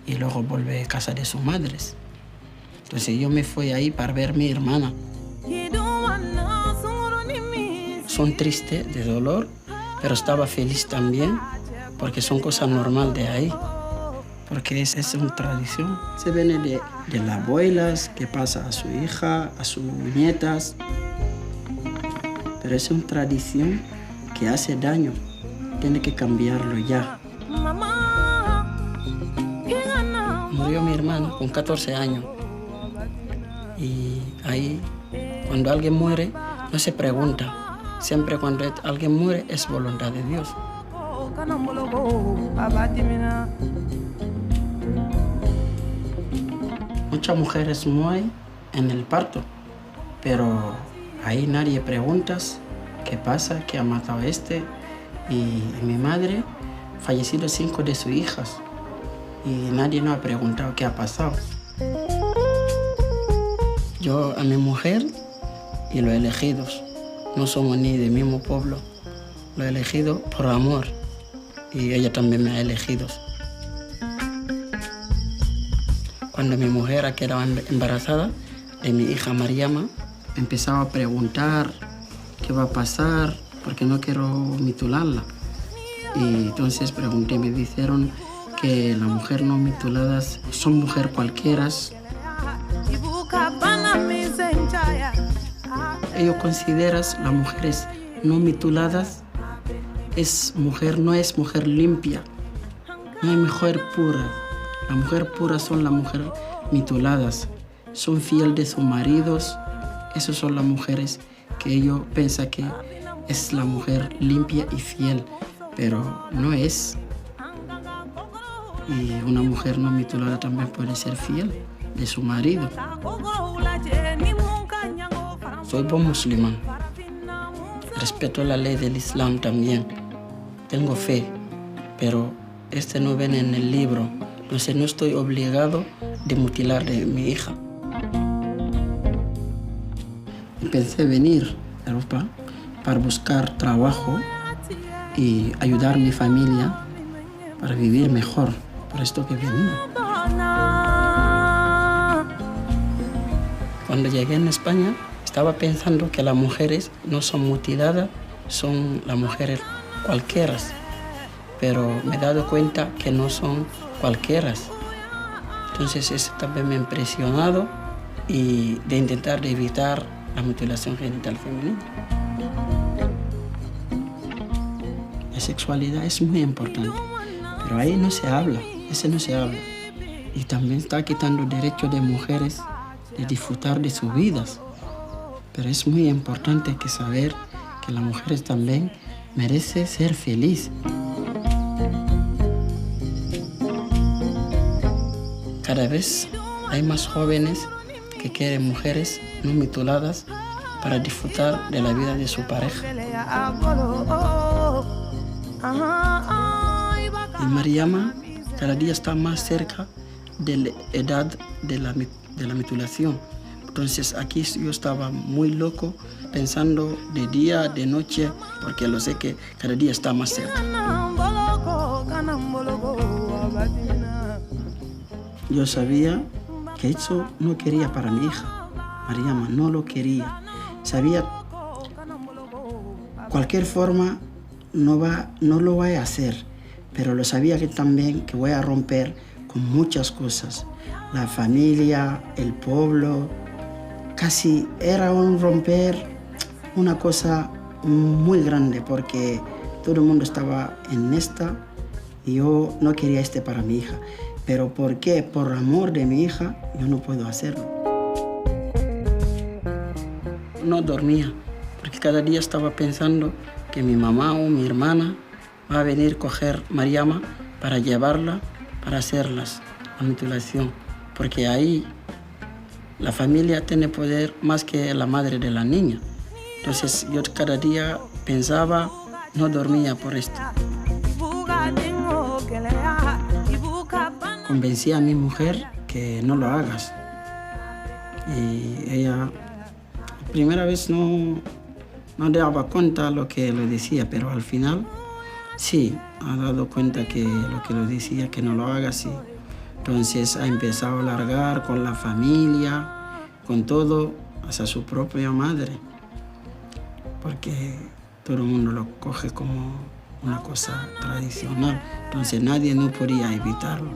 Y luego vuelve a casa de sus madres. Entonces yo me fui ahí para ver a mi hermana. Son tristes de dolor, pero estaba feliz también, porque son cosas normales de ahí. Porque es una tradición. Se viene de las abuelas, que pasa a su hija, a sus nietas. Pero es una tradición que hace daño. Tiene que cambiarlo ya. Murió mi hermano con 14 años. Y ahí, cuando alguien muere, no se pregunta. Siempre cuando alguien muere, es voluntad de Dios. Muchas mujeres mueren en el parto, pero ahí nadie pregunta qué pasa, qué ha matado a este. Y mi madre fallecido 5 de sus hijas y nadie nos ha preguntado qué ha pasado. Yo a mi mujer y los elegidos, no somos ni del mismo pueblo, lo he elegido por amor y ella también me ha elegido. Cuando mi mujer quedaba embarazada de mi hija Mariama, empezaba a preguntar qué va a pasar, porque no quiero mutilarla. Y entonces pregunté y me dijeron que las mujeres no mutiladas son mujeres cualquiera. Ellos consideran las mujeres no mutiladas no es mujer limpia, no es mujer pura. Las mujeres puras son las mujeres mutiladas, son fieles de sus maridos. Esas son las mujeres que ellos piensan que es la mujer limpia y fiel, pero no es. Y una mujer no mutulada también puede ser fiel de su marido. Soy buen musulmán. Respeto la ley del Islam también. Tengo fe, pero no viene en el libro. Entonces no estoy obligado de mutilar a mi hija. Pensé venir a Europa para buscar trabajo y ayudar a mi familia para vivir mejor. Por esto que he venido. Cuando llegué en España, estaba pensando que las mujeres no son mutiladas, son las mujeres cualquiera. Pero me he dado cuenta que no son cualquiera. Entonces eso también me ha impresionado y de intentar evitar la mutilación genital femenina. la sexualidad es muy importante, pero ahí no se habla, ese no se habla. Y también está quitando derechos de mujeres de disfrutar de sus vidas. Pero es muy importante que saber que las mujeres también merecen ser felices. Cada vez hay más jóvenes que quieren mujeres no mutiladas para disfrutar de la vida de su pareja. Y Mariama cada día está más cerca de la edad de la mutilación. Entonces aquí yo estaba muy loco pensando de día, de noche, porque lo sé que cada día está más cerca. Yo sabía que eso no quería para mi hija. Mariama no lo quería. Sabía cualquier forma no lo voy a hacer, pero lo sabía que también que voy a romper con muchas cosas. La familia, el pueblo, casi era un romper una cosa muy grande porque todo el mundo estaba en esta y yo no quería para mi hija. Pero ¿por qué? Por amor de mi hija, yo no puedo hacerlo. No dormía, porque cada día estaba pensando que mi mamá o mi hermana va a venir a coger Mariama para llevarla, para hacerlas la mutilación. Porque ahí la familia tiene poder más que la madre de la niña. Entonces yo cada día pensaba, no dormía por esto. Convencí a mi mujer que no lo hagas. Y ella, primera vez no daba cuenta lo que le decía, pero al final sí, ha dado cuenta que lo que le decía, que no lo hagas. Y entonces ha empezado a largar con la familia, con todo, hasta su propia madre. Porque todo el mundo lo coge como una cosa tradicional, entonces nadie no podía evitarlo.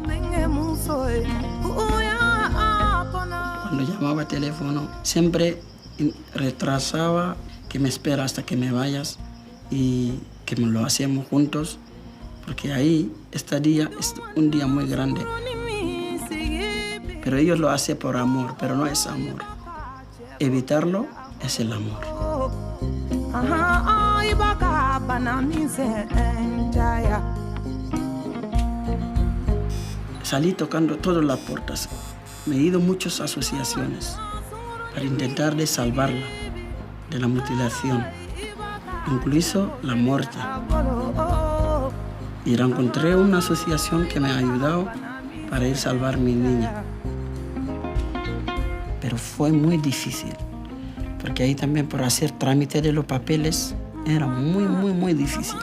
Cuando llamaba teléfono, siempre retrasaba que me espera hasta que me vayas y que lo hacemos juntos, porque ahí este día es un día muy grande. Pero ellos lo hacen por amor, pero no es amor. Evitarlo es el amor. Salí tocando todas las puertas. Me he ido a muchas asociaciones para intentar de salvarla de la mutilación, incluso la muerte. Y encontré una asociación que me ha ayudado para ir a salvar a mi niña. Pero fue muy difícil, porque ahí también por hacer trámite de los papeles era muy difícil.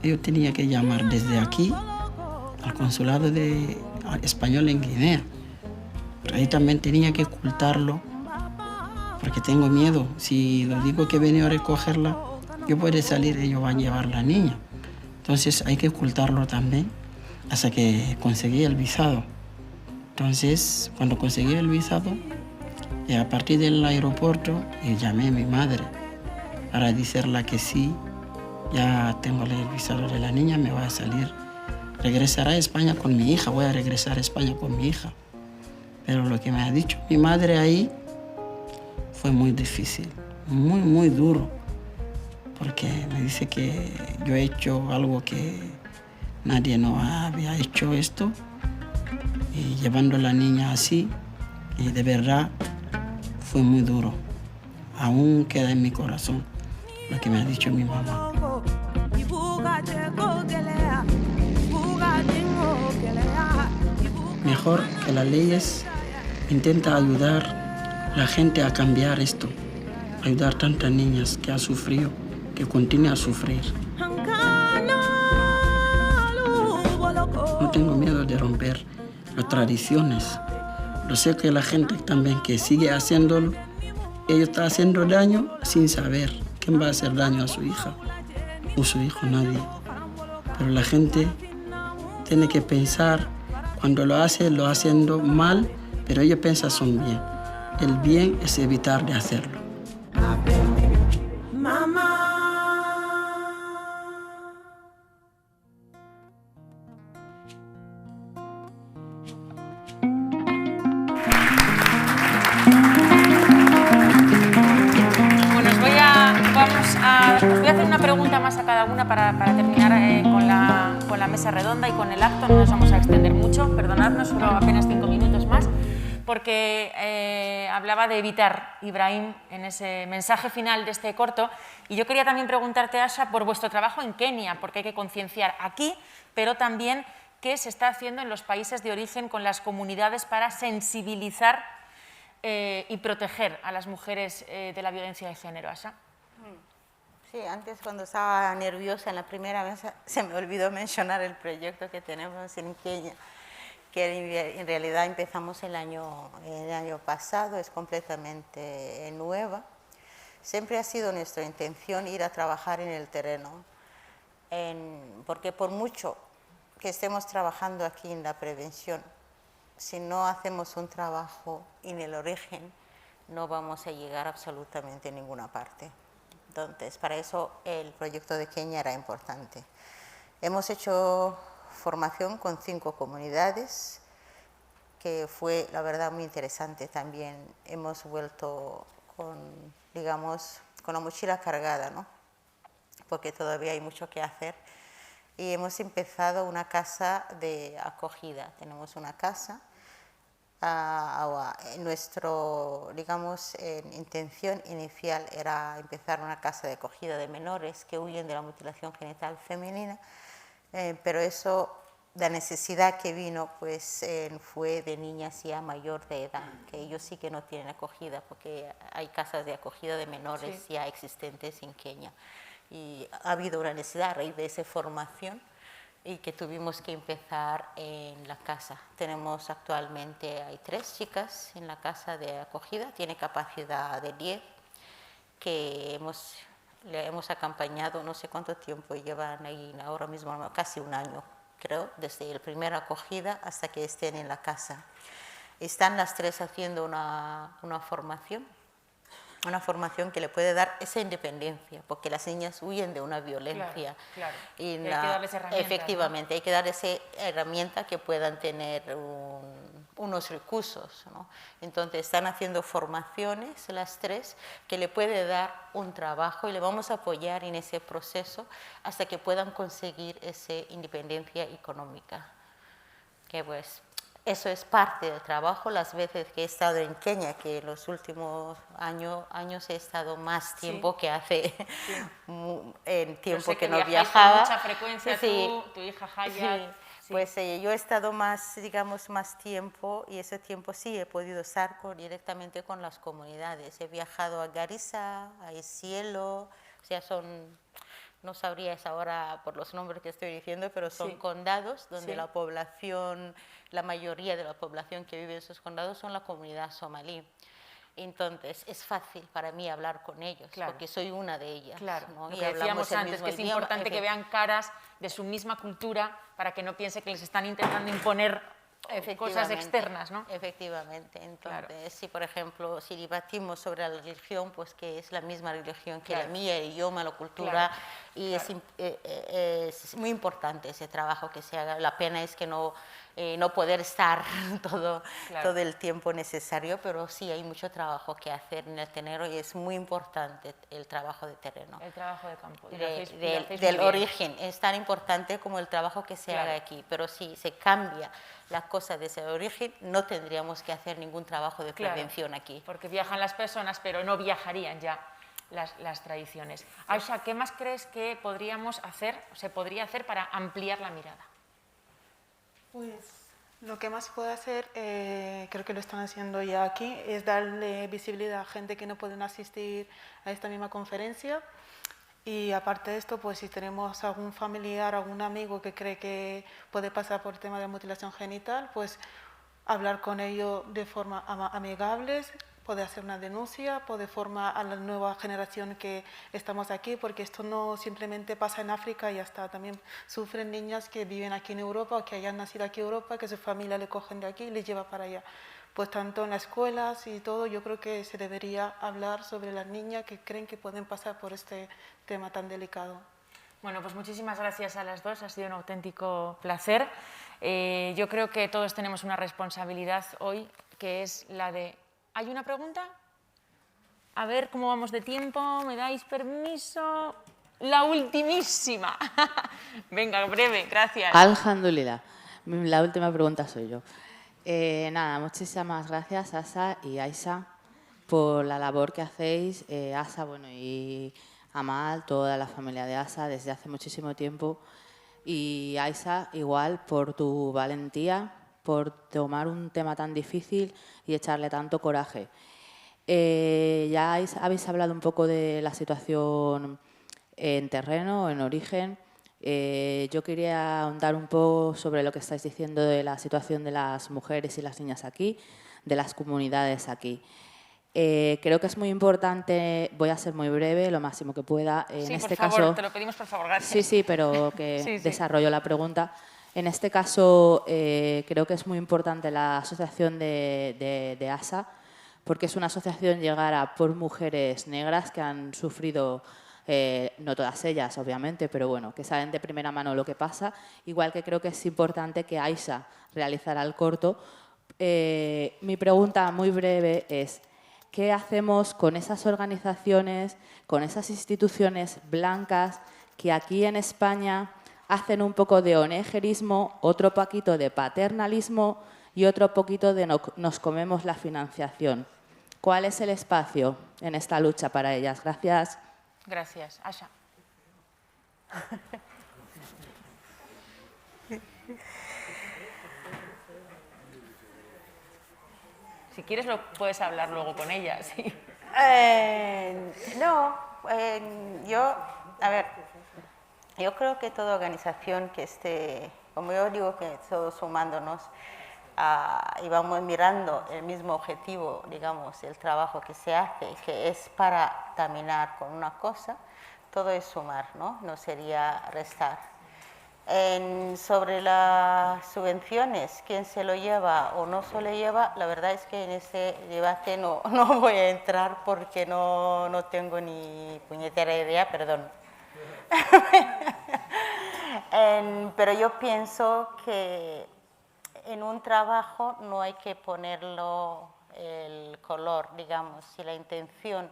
Yo tenía que llamar desde aquí al consulado español en Guinea. Pero ahí también tenía que ocultarlo, porque tengo miedo. Si lo digo que venía a recogerla, yo puedo salir y ellos van a llevar a la niña. Entonces hay que ocultarlo también hasta que conseguí el visado. Entonces, cuando conseguí el visado, a partir del aeropuerto, llamé a mi madre para decirle que sí, ya tengo el visado de la niña, me va a salir. Regresaré a España con mi hija, voy a regresar a España con mi hija. Pero lo que me ha dicho mi madre ahí fue muy difícil, muy duro. Porque me dice que yo he hecho algo que nadie no había hecho esto. Y llevando a la niña así, y de verdad fue muy duro. Aún queda en mi corazón lo que me ha dicho mi mamá. Mejor que las leyes intenta ayudar a la gente a cambiar esto, ayudar a tantas niñas que han sufrido, que continúan a sufrir. No tengo miedo de romper las tradiciones. Lo sé que la gente también que sigue haciéndolo, ellos están haciendo daño sin saber quién va a hacer daño a su hija o su hijo, nadie. Pero la gente tiene que pensar, cuando lo haciendo mal, pero ellos piensan son bien. El bien es evitar de hacerlo. una para terminar con la mesa redonda y con el acto. No nos vamos a extender mucho, perdonadnos, solo apenas 5 minutos más, porque hablaba de evitar, Ibrahim, en ese mensaje final de este corto. Y yo quería también preguntarte, Asha, por vuestro trabajo en Kenia, porque hay que concienciar aquí, pero también qué se está haciendo en los países de origen con las comunidades para sensibilizar y proteger a las mujeres de la violencia de género. Asha. Sí, antes cuando estaba nerviosa en la primera mesa se me olvidó mencionar el proyecto que tenemos en Kenia, que en realidad empezamos el año pasado, es completamente nueva. Siempre ha sido nuestra intención ir a trabajar en el terreno, porque por mucho que estemos trabajando aquí en la prevención, si no hacemos un trabajo en el origen, no vamos a llegar absolutamente a ninguna parte. Entonces, para eso el proyecto de Kenia era importante. Hemos hecho formación con 5 comunidades, que fue, la verdad, muy interesante también. Hemos vuelto con, digamos, con la mochila cargada, ¿no? Porque todavía hay mucho que hacer. Y hemos empezado una casa de acogida. Tenemos una casa. Nuestro, digamos, intención inicial era empezar una casa de acogida de menores que huyen de la mutilación genital femenina, pero eso, la necesidad que vino, pues fue de niñas ya mayor de edad, que ellos sí que no tienen acogida, porque hay casas de acogida de menores ya existentes en Kenia. Y ha habido una necesidad a raíz de esa formación y que tuvimos que empezar en la casa. Tenemos actualmente, hay 3 chicas en la casa de acogida, tiene capacidad de 10, que le hemos acompañado, no sé cuánto tiempo llevan ahí ahora mismo, casi un año, creo, desde la primera acogida hasta que estén en la casa. Están las 3 haciendo una formación que le puede dar esa independencia, porque las niñas huyen de una violencia. Claro. Y hay que darles herramientas. Efectivamente, ¿no? Hay que dar esa herramienta que puedan tener unos recursos, ¿no? Entonces, están haciendo formaciones las 3 que le puede dar un trabajo y le vamos a apoyar en ese proceso hasta que puedan conseguir esa independencia económica. Que pues eso es parte del trabajo. Las veces que he estado en Kenia, que en los últimos años he estado más tiempo que hace en tiempo que no viajaba. Con mucha frecuencia, tu hija Hayat. Pues yo he estado más, digamos, más tiempo, y ese tiempo sí he podido estar directamente con las comunidades. He viajado a Garissa, a Isiolo, o sea, no sabría ahora por los nombres que estoy diciendo, pero son condados donde la población, la mayoría de la población que vive en esos condados son la comunidad somalí. Entonces, es fácil para mí hablar con ellos, porque soy una de ellas. Claro, ¿no? lo que decíamos antes, que es importante que vean caras de su misma cultura para que no piense que les están intentando imponer cosas externas, ¿no? Efectivamente. Entonces, si por ejemplo, si debatimos sobre la religión, pues que es la misma religión que la mía, el idioma, la cultura, y es muy importante ese trabajo que se haga. La pena es que no poder estar todo el tiempo necesario, pero sí hay mucho trabajo que hacer en el terreno y es muy importante el trabajo de terreno. El trabajo de campo. Del origen. Es tan importante como el trabajo que se haga aquí, pero si se cambia la cosa desde el origen, no tendríamos que hacer ningún trabajo de prevención aquí. Porque viajan las personas, pero no viajarían ya las tradiciones. Aisha, ¿qué más crees que se podría hacer para ampliar la mirada? Pues lo que más se puede hacer, creo que lo están haciendo ya aquí, es darle visibilidad a gente que no pueden asistir a esta misma conferencia. Y aparte de esto, pues si tenemos algún familiar, algún amigo que cree que puede pasar por el tema de mutilación genital, pues hablar con ellos de forma amigable, poder hacer una denuncia, poder formar a la nueva generación que estamos aquí, porque esto no simplemente pasa en África y ya está. También sufren niñas que viven aquí en Europa o que hayan nacido aquí en Europa, que su familia le cogen de aquí y les lleva para allá. Pues tanto en las escuelas y todo, yo creo que se debería hablar sobre las niñas que creen que pueden pasar por este tema tan delicado. Bueno, pues muchísimas gracias a las dos, ha sido un auténtico placer. Yo creo que todos tenemos una responsabilidad hoy, que es la de... ¿Hay una pregunta? A ver cómo vamos de tiempo, ¿me dais permiso? la ultimísima. Venga, breve, gracias. Alhamdulillah. La última pregunta soy yo. Nada, muchísimas gracias, Asa y Aisha, por la labor que hacéis. Asa, bueno, y Amal, toda la familia de Asa, desde hace muchísimo tiempo. Y Aisha, igual, por tu valentía, por tomar un tema tan difícil y echarle tanto coraje. Ya habéis hablado un poco de la situación en terreno, en origen. Yo quería ahondar un poco sobre lo que estáis diciendo de la situación de las mujeres y las niñas aquí, de las comunidades aquí. Creo que es muy importante, voy a ser muy breve, lo máximo que pueda. En este por favor, caso, te lo pedimos, por favor, gracias. Sí, pero que Sí. desarrollo la pregunta. En este caso, creo que es muy importante la asociación de ASA, porque es una asociación llegada por mujeres negras que han sufrido, no todas ellas, obviamente, pero bueno, que saben de primera mano lo que pasa. Igual que creo que es importante que Aisha realizara el corto. Mi pregunta muy breve es: ¿qué hacemos con esas organizaciones, con esas instituciones blancas que aquí en España hacen un poco de onegerismo, otro poquito de paternalismo y otro poquito de nos comemos la financiación? ¿Cuál es el espacio en esta lucha para ellas? Gracias. Gracias. Asha. Si quieres lo puedes hablar luego con ella, sí. Yo creo que toda organización que esté, como yo digo, que todos sumándonos y vamos mirando el mismo objetivo, digamos, el trabajo que se hace, que es para terminar con una cosa, todo es sumar, ¿no? No sería restar. Sobre las subvenciones, quién se lo lleva o no se lo lleva, la verdad es que en este debate no voy a entrar porque no tengo ni puñetera idea, perdón. Pero yo pienso que en un trabajo no hay que ponerlo el color, digamos, si la intención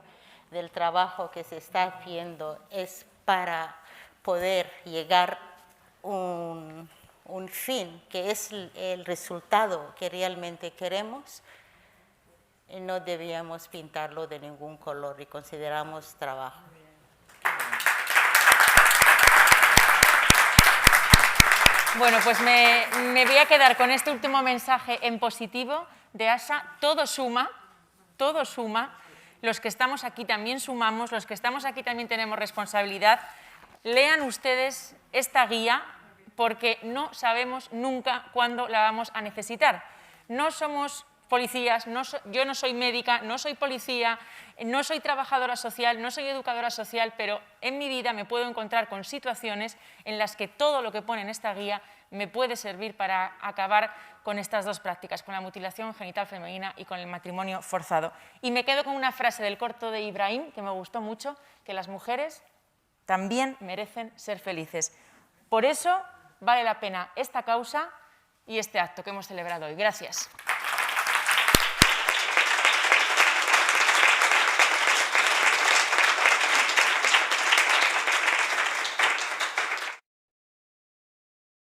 del trabajo que se está haciendo es para poder llegar a un fin, que es el resultado que realmente queremos, no debíamos pintarlo de ningún color y consideramos trabajo. Bueno, pues me voy a quedar con este último mensaje en positivo de Asha. Todo suma, todo suma. Los que estamos aquí también sumamos, los que estamos aquí también tenemos responsabilidad. Lean ustedes esta guía porque no sabemos nunca cuándo la vamos a necesitar. No somos policías, yo no soy médica, no soy policía, no soy trabajadora social, no soy educadora social, pero en mi vida me puedo encontrar con situaciones en las que todo lo que pone en esta guía me puede servir para acabar con estas dos prácticas, con la mutilación genital femenina y con el matrimonio forzado. Y me quedo con una frase del corto de Ibrahim que me gustó mucho, que las mujeres también merecen ser felices. Por eso vale la pena esta causa y este acto que hemos celebrado hoy. Gracias.